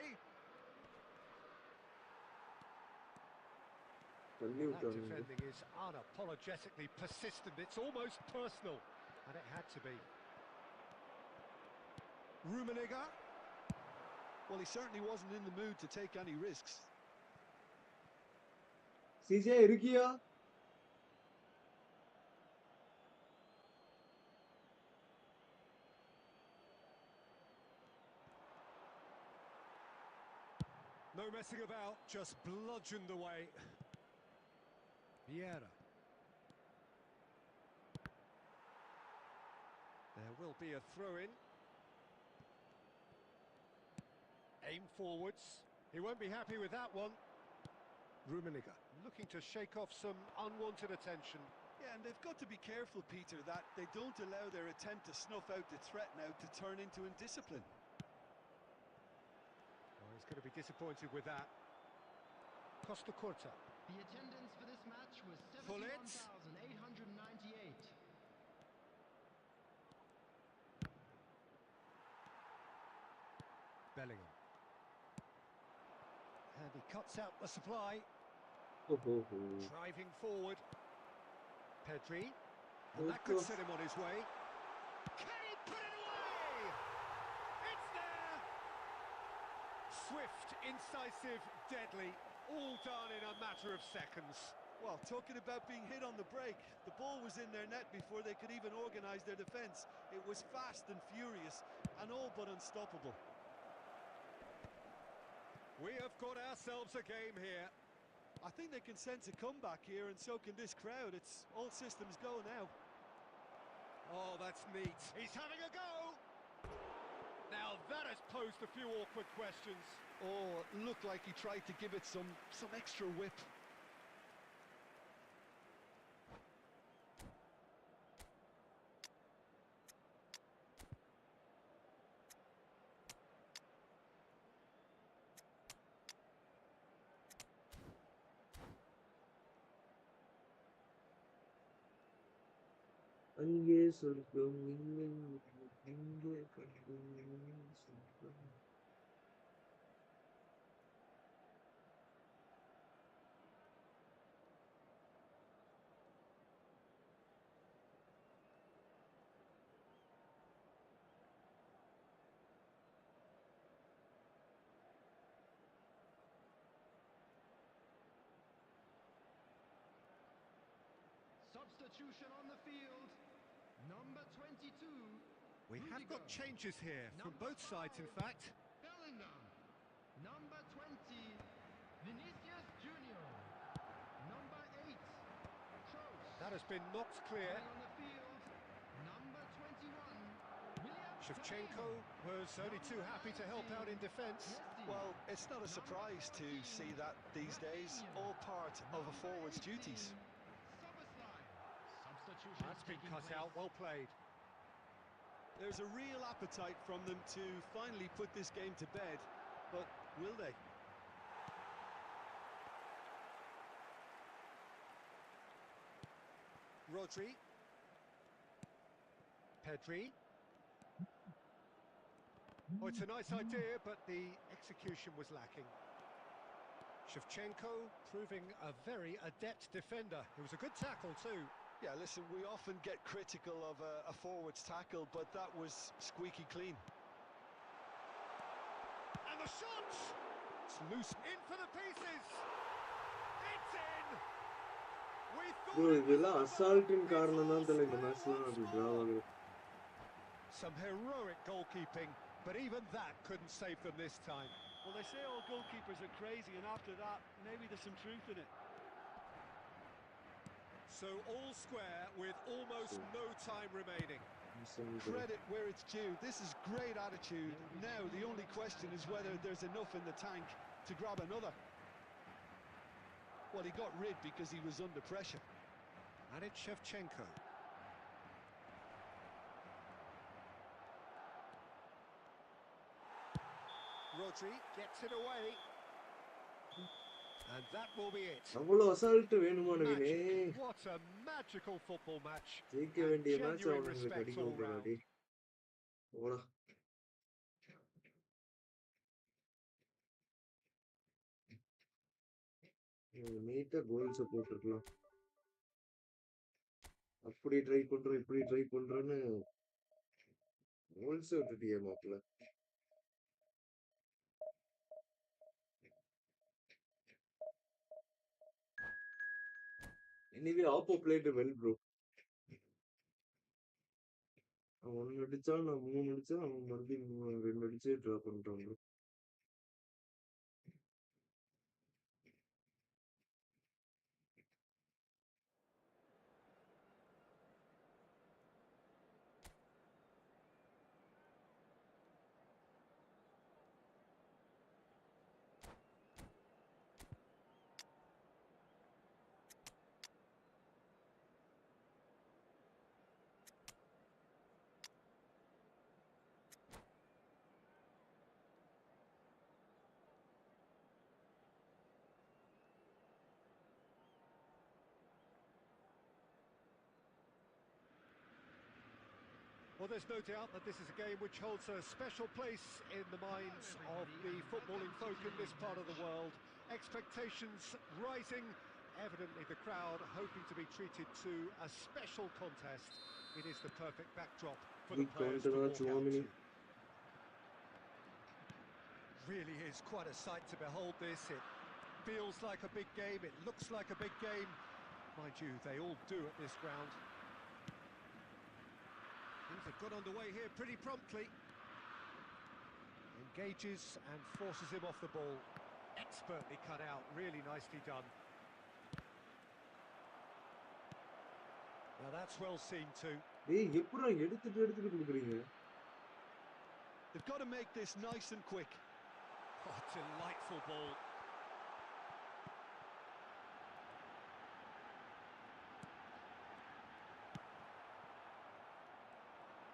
தள்ளி That விட்டாங்க. defending is unapologetically persistent. It's almost personal. And it had to be. Rummenigge. Well, he certainly wasn't in the mood to take any risks. CJ இருக்கியா? No messing about, just bludgeoned away. Vieira. There will be a throw-in. Aim forwards. He won't be happy with that one. Rummenigge looking to shake off some unwanted attention. Yeah, and they've got to be careful, Peter, that they don't allow their attempt to snuff out the threat now to turn into indiscipline. Oh, he's going to be disappointed with that. Costa Curta. The attendance for this match was Gullit. 71,898. Bellingham. And he cuts out the supply. Driving forward. Pedri. And that could set him on his way. Can he put it away? It's there! Swift, incisive, deadly. All done in a matter of seconds. Well, talking about being hit on the break, the ball was in their net before they could even organise their defence. It was fast and furious and all but unstoppable. We have got ourselves a game here. I think they can sense a comeback here, and so can this crowd. It's all systems go now. Oh, that's neat. He's having a go. That has posed a few awkward questions. Oh, it looked like he tried to give it some extra whip. அங்கே சொர்க்கம் இல்லை எங்கே கண்டேன் சொர்க்கம். Substitution on the field. Number 22. We have got changes here from both sides, in fact. Bellingham. Number 20. Vinicius Junior. Number 8. Kroos. That has been knocked clear. Coming on the field. Number 21. William Shevchenko Saliba. was only too happy to help out in defence. Messi. Well, it's not a surprise to see that these days, all part of a forward's duties. Szoboszlai. Substitution That's been taking cut place. out, well played. There's a real appetite from them to finally put this game to bed, but will they? Rodri. Pedri. Oh, it's a nice idea, but the execution was lacking. Shevchenko proving a very adept defender. It was a good tackle too. Yeah, listen, we often get critical of a forward's tackle, but that was squeaky clean. And the shot! It's loose in for the pieces! It's in! We thought Bro, it was இதெல்லாம் over. அசால்ட்டின் It's காரணம் தான் all தெரியல இந்த square, மேட்ச்லாம் one அப்படி score. Draw ஆகுது. Some heroic goalkeeping, but even that couldn't save them this time. Well, they say all goalkeepers are crazy, and after that, maybe there's some truth in it. So all square with almost no time remaining. Credit where it's due. This is great attitude. Now, the only question is whether there's enough in the tank to grab another. Well, he got rid because he was under pressure. And it's Shevchenko. Rodri gets it away. And that will be it. அவ்வளவு assault வேணுமா நவீனே? Magic. What a magical football match. ஜெயிக்க And வேண்டிய match genuine அவனுங்களுக்கு respect அடிக்க all விடுறாடி. ஓடா. நீட்டா goals போட்டுருக்கலாம். அப்படி try பண்றோம் இப்படி ட்ரை பண்றோன்னு கோல்ஸ் விட்டுட்டியே மாப்பிள்ள. Anyway, Oppo played well, bro. அவன் 1 அடிச்சான், நான் 3 அடிச்சேன், அவன் மறுபடியும் 2 அடிச்சே ட்ரா பண்ணிட்டான் bro. Well, there's no doubt that this is a game which holds a special place in the minds of the footballing folk in this part of the world. Expectations rising, evidently the crowd hoping to be treated to a special contest. It is the perfect backdrop for the We players can't to watch walk out Germany. to. Really is quite a sight to behold this. It feels like a big game, it looks like a big game. Mind you, they all do at this ground. Things have got underway here pretty promptly. Engages and forces him off the ball. Expertly cut out, really nicely done. Now that's well seen too. டேய் எப்படிடா எடுத்துட்டு குடுக்குறீங்க? They've got to make this nice and quick. Oh, delightful ball.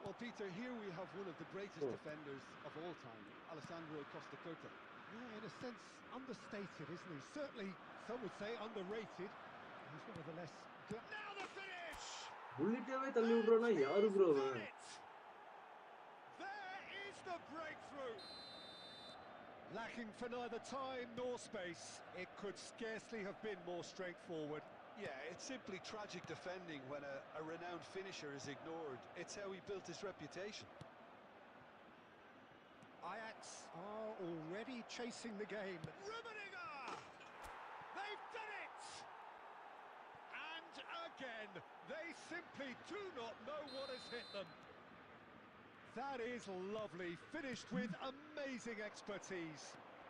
Well, Peter, here we have one of the greatest defenders of all time, Alessandro Costa Curta. Yeah, in a sense, understated, isn't he? Certainly, some would say underrated. He's nevertheless... Now the finish! புள்ளிட்டவே தள்ளி விடுறானா யாரு bro அவன்? There is the breakthrough. Lacking for neither time nor space. It could scarcely have been more straightforward. Yeah, it's simply tragic defending when a renowned finisher is ignored. It's how he built his reputation. Ajax are already chasing the game. Rummenigge! They've done it! And again, they simply do not know what has hit them. That is lovely, finished with amazing expertise.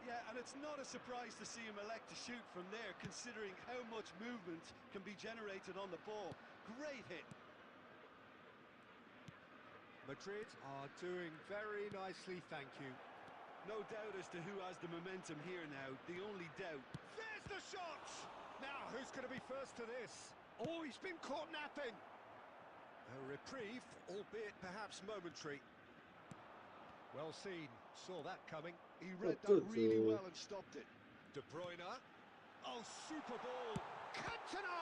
Yeah, and it's not a surprise to see him elect to shoot from there, considering how much movement can be generated on the ball. Great hit. Madrid are doing very nicely, thank you. No doubt as to who has the momentum here now. The only doubt. There's the shot! Now, who's going to be first to this? Oh, he's been caught napping. A reprieve, albeit perhaps momentary. Well seen, saw that coming. He read that really well and stopped it. De Bruyne. Oh, super ball. Cantona!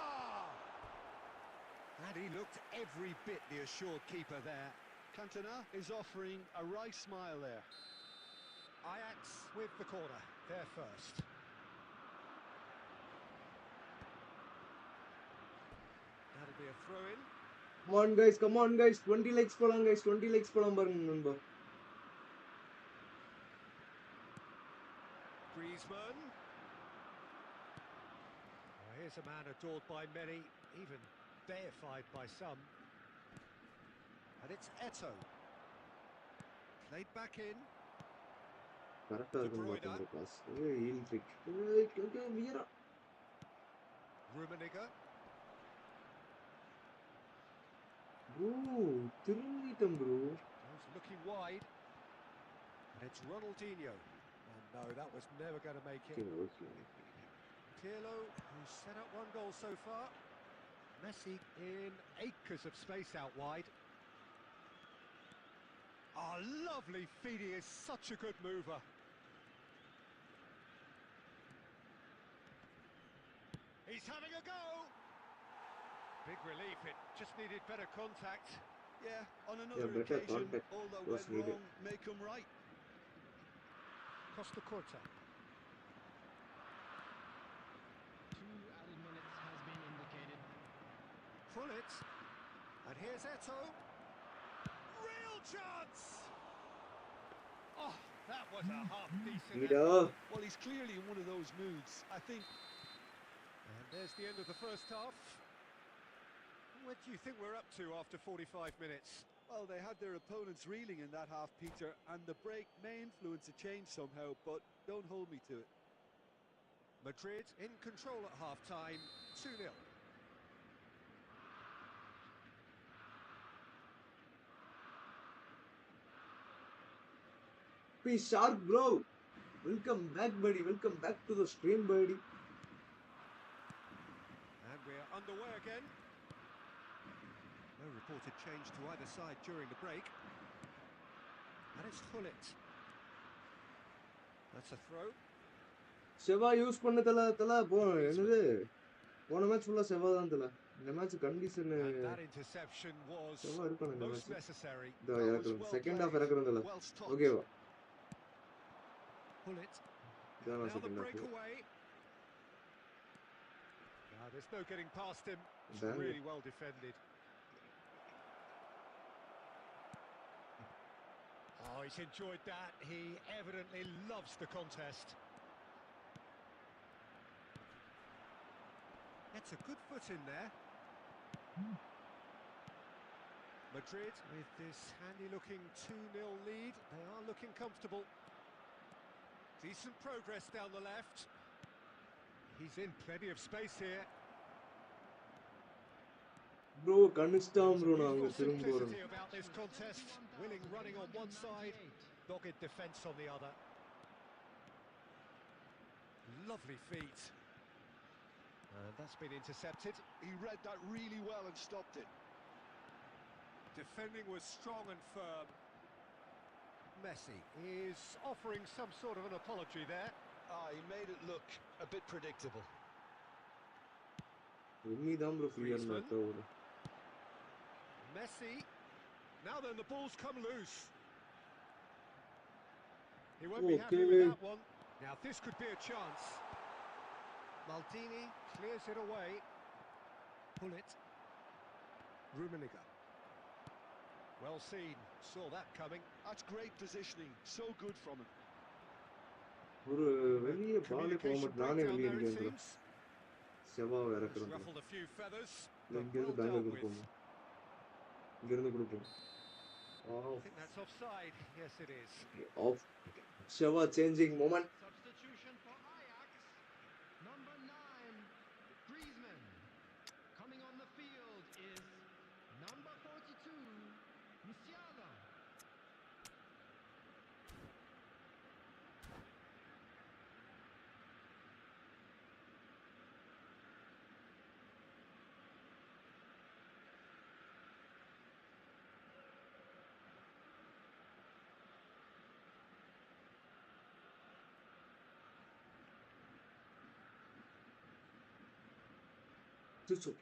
And he looked every bit the assured keeper there. Cantona is offering a wry smile there. Ajax with the corner, they're first. That'll be a throw-in. Come on guys, 20 likes போலாம் guys, 20 likes போலாம் பாருங்க நண்பா. Griezmann. Oh, here's a man adored by many, even deified by some. And it's Eto'o. Played back in. கரெக்ட்டா இருக்கு பாருங்க boss. Heel trick. Okay Meera. Rummenigge. Bro, திரும்பிட்டேன் bro. He's looking wide. And it's Ronaldinho. Oh no, that was never going to make it. Okay. Pirlo, who's set up one goal so far. Messi in acres of space out wide. Oh, lovely feed, he is such a good mover. He's having a go! Big relief, it just needed better contact. Yeah, on another occasion, all that went wrong may come right. Costa Curta. 2 added minutes has been indicated. Pull it. And here's Eto'o. Real chance! Oh, that was a half-decent effort. Well, he's clearly in one of those moods, I think. And there's the end of the first half. What do you think we're up to after 45 minutes? Well, they had their opponents reeling in that half, Peter, and the break may influence a change somehow, but don't hold me to it. Madrid in control at half-time, 2-0. Peace shark bro. Welcome back buddy. Welcome back to the stream buddy. And we're underway again. No reported change to either side during the break. And it's Hullet. That's a throw. Schwa use பண்ண தல என்னது போன match ஃபுல்லா schwa தான் தல. இந்த match condition that interception was most necessary. Second half இறக்குறேன் தல. ஓகேவா. Hullet. Now the breakaway. There's no getting past him. It's really well defended. Oh, he's enjoyed that. He evidently loves the contest. Gets a good foot in there. Madrid with this handy-looking 2-0 lead. They are looking comfortable. Decent progress down the left. He's in plenty of space here. Bro, கனிஷ்டாம் bro நான் அங்க திரும்ப போறேன். About this contest, Willing running on one side, Dogged defence on the other. Lovely feet. And that's been intercepted. He read that really well and stopped it. Defending was strong and firm. Messi is offering some sort of an apology there. He made it look a bit predictable. உண்மைதான் bro ஃப்ரீயா இருந்தா ஒரு Messi. Now then, the ball's come loose. He won't be happy with that one. Now this could be a chance. Maldini clears it away. Pull it. Rummenigge. Well seen. Saw that coming. That's great positioning. So good from him. ஒரு வெளிய பாலே போக மாட்டேன் நானே வெளிய இருக்கேன் schwa வேற Ruffled இருக்கறேன் a few feathers. இங்க இருந்து பேங்க்ல போவோம் இங்க இருந்து கொடுப்போம் I think that's offside. Yes, it is. Off. Shava changing moment. Substitution for Ajax. Number 9, Griezmann. Coming on the field is number 42, Musiala. Chuchu.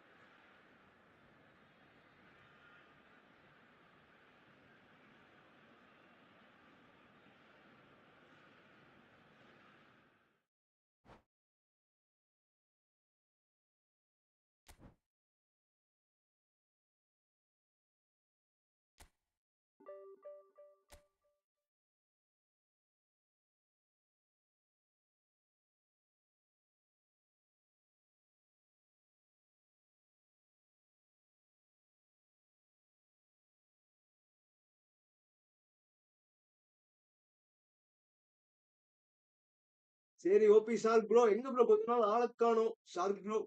சரி ஓபி ஷார்க் ப்ரோ எங்க bro கொஞ்ச நாள் ஆள காணோம் ஷார்க் ப்ரோ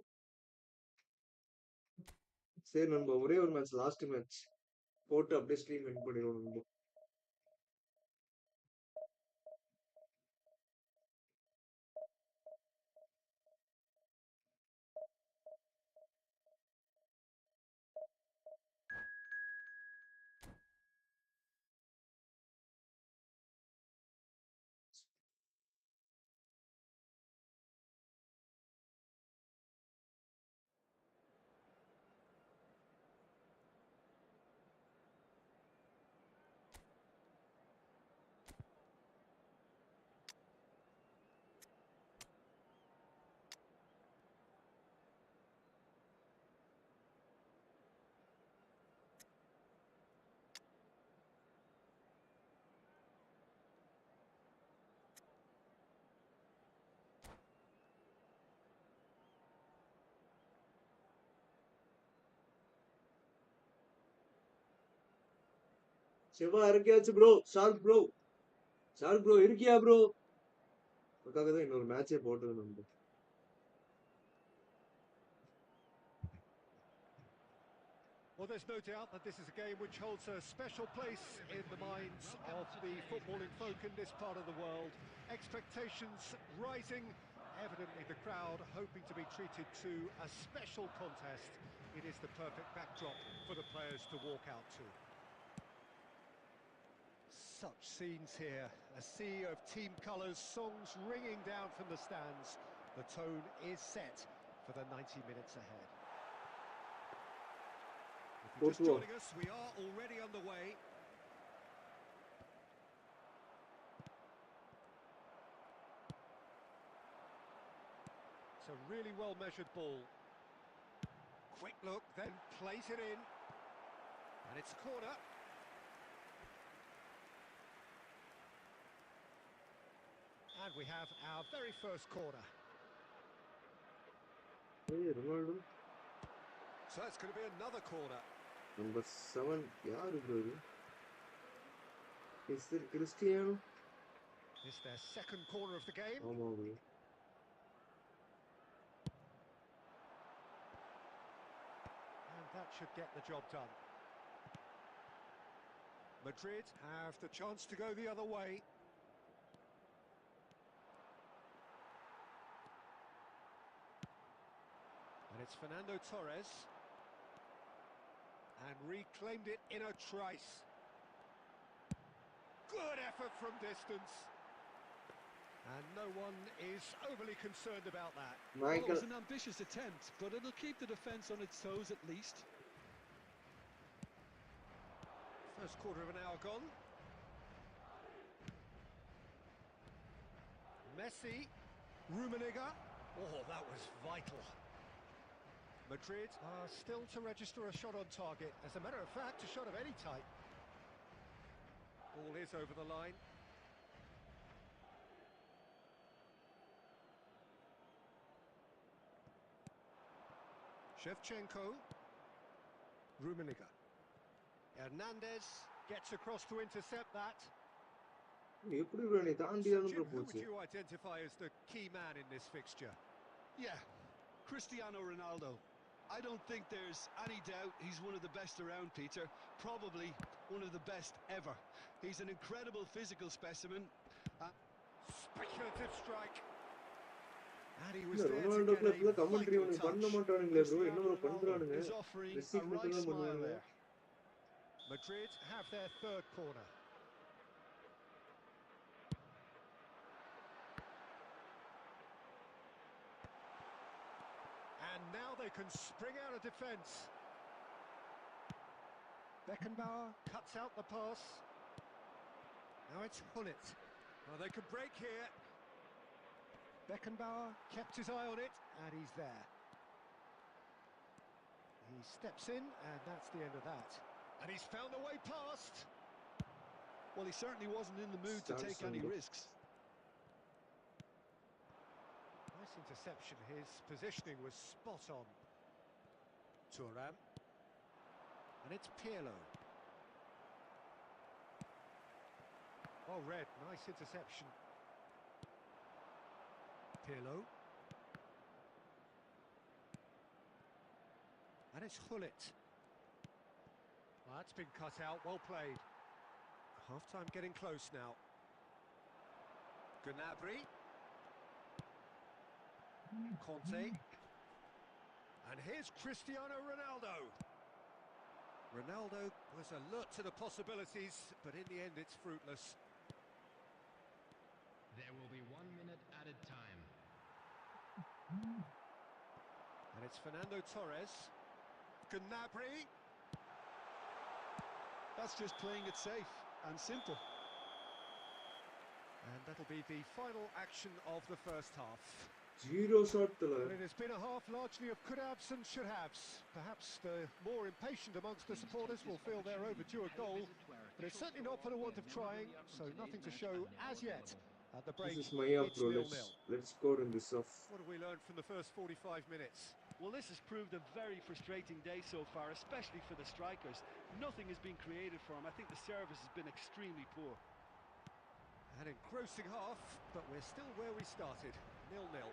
சரி நண்பா ஒரே ஒரு மேட்ச் லாஸ்ட் மேட்ச் போட்டு அப்படியே ஸ்ட்ரீம் எண்ட் பண்ணிடுவோம் நண்பா செவ்வா இறக்கியாச்சு ப்ரோ ஷார்க் ப்ரோ இருக்கியா ப்ரோ அதுக்காக தான் இன்னொரு மேட்சே போட்டது நண்பா Well, there's no doubt that this is a game which holds a special place in the minds of the footballing folk in this part of the world. Expectations rising, evidently the crowd hoping to be treated to a special contest. It is the perfect backdrop for the players to walk out to. Such scenes here, a sea of team colours, songs ringing down from the stands. The tone is set for the 90 minutes ahead. If you're just joining us, we are already underway. It's a really well-measured ball. Quick look, then plays it in. And it's a corner. And we have our very first corner. Hey, Ronaldo. So it's going to be another corner. Number 7, yaar bro. Is it Cristiano? It's their second corner of the game. Ama bro. And that should get the job done. Madrid have the chance to go the other way. And it's Fernando Torres. And reclaimed it in a trice. Good effort from distance. And no one is overly concerned about that. Well, it Michael, was an ambitious attempt, but it'll keep the defence on its toes at least. First quarter of an hour gone. Messi. Rummenigge. Oh, that was vital. Madrid are still to register a shot on target. As a matter of fact, a shot of any type. Ball is over the line. Shevchenko. Rummenigge. Hernandez gets across to intercept that. எப்படி bro நீ So, தாண்டியானுன்ற Jim, who would போச்சு. you identify as the key man in this fixture? Yeah, Cristiano Ronaldo. I don't think there's any doubt he's one of the best around, Peter. Probably one of the best ever. He's an incredible physical specimen. Speculative strike. And he was இல்ல there to Ronaldo get கிளப்ல a commentary vital ஒண்ணு பண்ண touch. மாட்டானுங்களே bro என்ன Cristiano bro Ronaldo பண்றானுங்க is offering a மெஸ்ஸிக்கு மட்டும் right தான் smile பண்ணுவானுங்க there. Madrid have their third corner. And now they can spring out of defence. Beckenbauer cuts out the pass. Now it's Hullet. Well, they could break here. Beckenbauer kept his eye on it, and he's there. He steps in, and that's the end of that. And he's found a way past. Well, he certainly wasn't in the mood to Stands take any under. risks. Nice interception. His positioning was spot on. Thuram. And it's Pirlo. Oh, red. Nice interception. Pirlo. And it's Hullet. Well, that's been cut out. Well played. Half-time getting close now. Gnabry. Conte. And here's Cristiano Ronaldo. Ronaldo was alert to the possibilities, but in the end it's fruitless. There will be 1 minute added time. And it's Fernando Torres. Gnabry. That's just playing it safe and simple. And that'll be the final action of the first half. Zero ஷாட்ல Well, it has been a half largely of could-haves and should-haves. Perhaps the more impatient amongst the supporters will feel they're overdue a goal, but it's certainly not for the want of trying, so nothing to show as yet. At the break, This is my up it's bro 0-0. let's score in this off. What have we learned from the first 45 minutes? Well, this has proved a very frustrating day so far, especially for the strikers. Nothing has been created for them. I think the service has been extremely poor. An engrossing half, but we're still where we started, 0-0.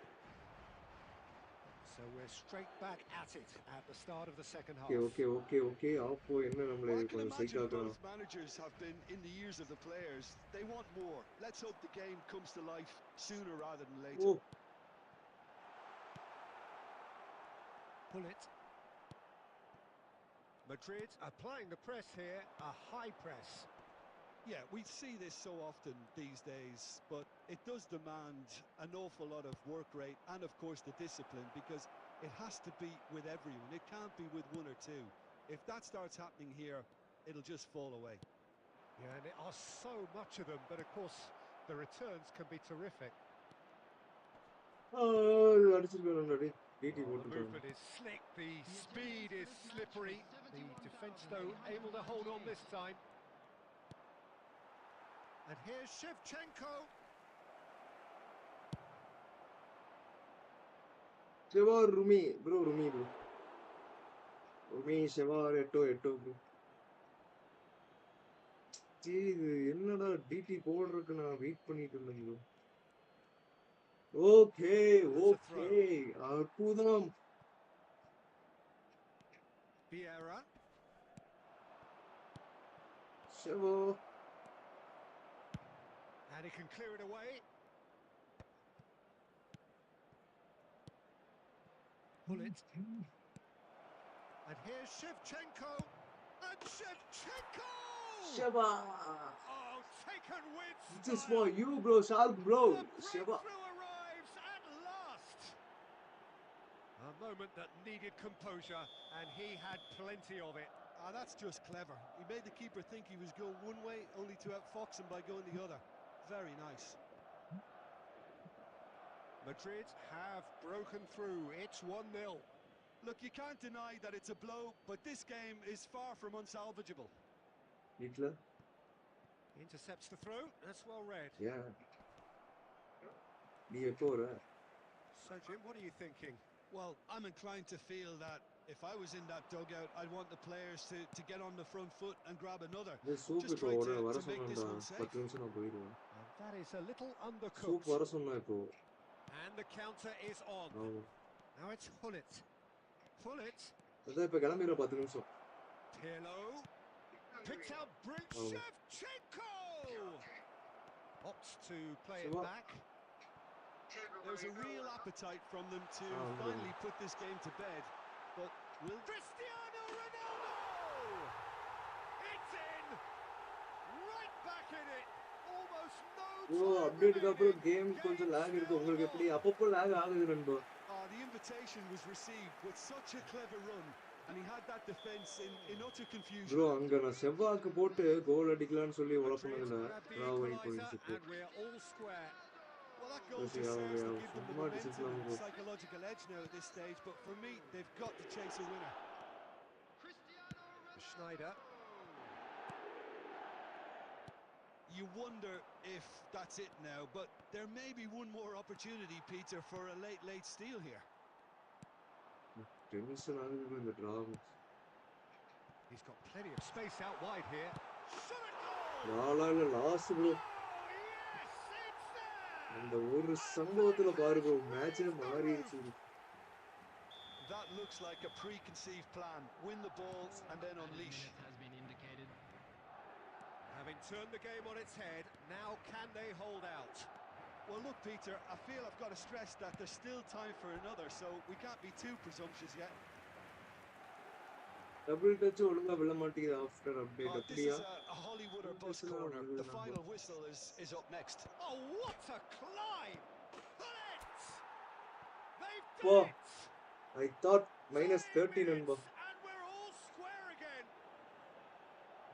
So we're straight back at it at the start of the second half. Okay ஆப்போ என்ன நம்மள Well, I can கொஞ்சம் imagine சைக்காக்குறான். both managers have been in the ears of the players. They want more. Let's hope the game comes to life sooner rather than later. O Bullet. Madrid applying the press here, a high press. Yeah, we see this so often these days, but it does demand an awful lot of work rate and, of course, the discipline, because it has to be with everyone. It can't be with one or two. If that starts happening here, it'll just fall away. Yeah, and there are so much of them, but of course the returns can be terrific. அடிச்சிருக்கானுங்க டேய் DD Well, the போட்டுட்டாங்க. movement is slick, the speed is slippery. The defence, though, able to hold on this time. And here's Shevchenko. செவார் ருமி bro ருமி செவார் எட்டோ bro இது என்னடா டிடி போடுறதுக்கு நான் வெயிட் பண்ணிட்டு இருந்தேன் ப்ரோ. ஓகே அற்புதம். Vieira. Shivo. And he can clear it away. Bullet. And here's Shevchenko. And Shevchenko! Shiva. Oh, taken with This is style. for you, bro. Sharp, bro. The Shiva. breakthrough arrives at last. A moment that needed composure, and he had plenty of it. Ah, that's just clever. He made the keeper think he was going one way, only to outfox him by going the other. Very nice. Madrid have broken through. It's 1-0. Look, you can't deny that it's a blow, but this game is far from unsalvageable. Hitler. Intercepts the throw. That's well read. Yeah. Diacore. So, Jim, what are you thinking? Well, I'm inclined to feel that if I was in that dugout, I'd want the players to get on the front foot and grab another. This soup Just இப்போ try உடனே வர to make this சொன்னா one safe. 10 நிமிஷம் நான் போயிடுவேன். And that is a little Soup undercooked. வர சொன்னா இப்போ. And the counter is on. Now it's Hullet. Hullet. அதான் இப்போ கிளம்பிடுறேன் 10 நிமிஷம். Pirlo. Picked out Brent Shevchenko. Opts to play it back. There's a real appetite from them to finally put this game to bed, but will Cristiano Ronaldo! It's in! Right back in it! Almost no time அப்டேட்டுக்கு அப்புறம் remaining. Game கொஞ்சம் lock இருக்கு. உங்களுக்கு எப்படி அப்பப்போ lock ஆகுது நண்பா? the invitation was received with such a clever run, and he had that defense in utter confusion. Bro அங்க நான் செவ்வாக்கு போட்டு கோல் அடிக்கலாம்னு சொல்லி உழப்புனதுல Grab the Rao equaliser, and we're all square. Well, that goal just serves to give them the momentum and psychological edge now at this stage, but for me, they've got to chase a winner. Schneider. You wonder if that's it now, but there may be one more opportunity, Peter, for a late steal here. Tension ஆகுது இந்த draw. He's got plenty of space out wide here. Shot it goal! நாளால last bro. Oh, yes, it's there! அந்த ஒரு சம்பவத்துல பாரு bro மேட்சே மாறிடுச்சு. That looks like a preconceived plan. Win the ball and then unleash. Having turned the game on its head, now can they hold out? Well, look, Peter, I feel I've got to stress that there's still time for another, so we can't be too presumptuous yet. Double touch ஒழுங்கா விழ மாட்டேங்குது after update. This அப்படியா? is a Hollywood or bust corner. The final whistle is up next. Oh, what a climb! Bullet! They've Whoa. done it! I thought -13 நண்பா. And we're all square again.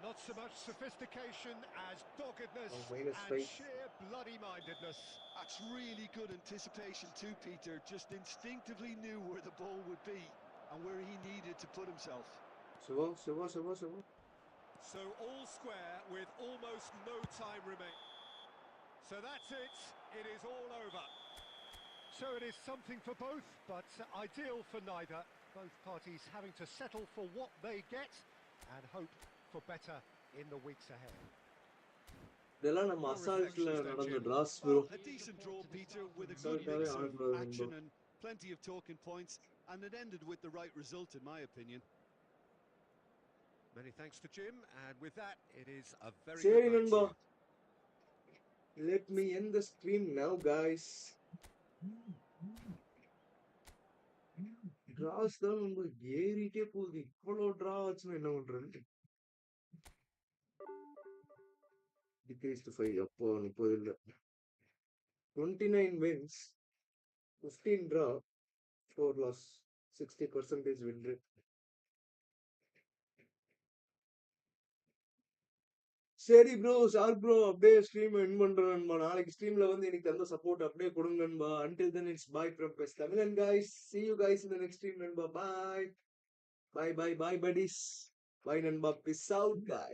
Not so much sophistication as doggedness and -5. sheer bloody-mindedness. That's really good anticipation too, Peter. Just instinctively knew where the ball would be and where he needed to put himself. Siva. So all square with almost no time remaining. So that's it. It is all over. So it is something for both, but ideal for neither. Both parties having to settle for what they get and hope for better in the weeks ahead. இதெல்லாம் நம்ம அசால்ட்ல நடந்த டிராஸ் bro. A decent draw, Peter, with a good mix of action and plenty of talking points, and it ended with the right result, in my opinion. Many thanks to Jim, and with that, it is a very சரி good night நண்பா. to you. Let me end the stream now, guys. டிராஸ் தான் நம்ம ஏறிட்டே போகுது. இவ்வளோ draw ஆச்சுன்னா என்ன பண்றது? Decrease to 5. அப்போ 30 இல்ல. 29 wins, 15 draw, 4 loss, 60% win rate. சரி ப்ரோ, ஷார்ப் ப்ரோ, அப்படியே ஸ்ட்ரீம் எண்ட் பண்றேன் நண்பா. நாளைக்கு ஸ்ட்ரீம்ல வந்து எனக்கு தந்த சப்போர்ட் அப்படியே கொடுங்க நண்பா. Until then, it's bye from Pest Tamil, guys. See you guys in the next stream நண்பா. Bye buddies. Bye நண்பா. Peace out, guys.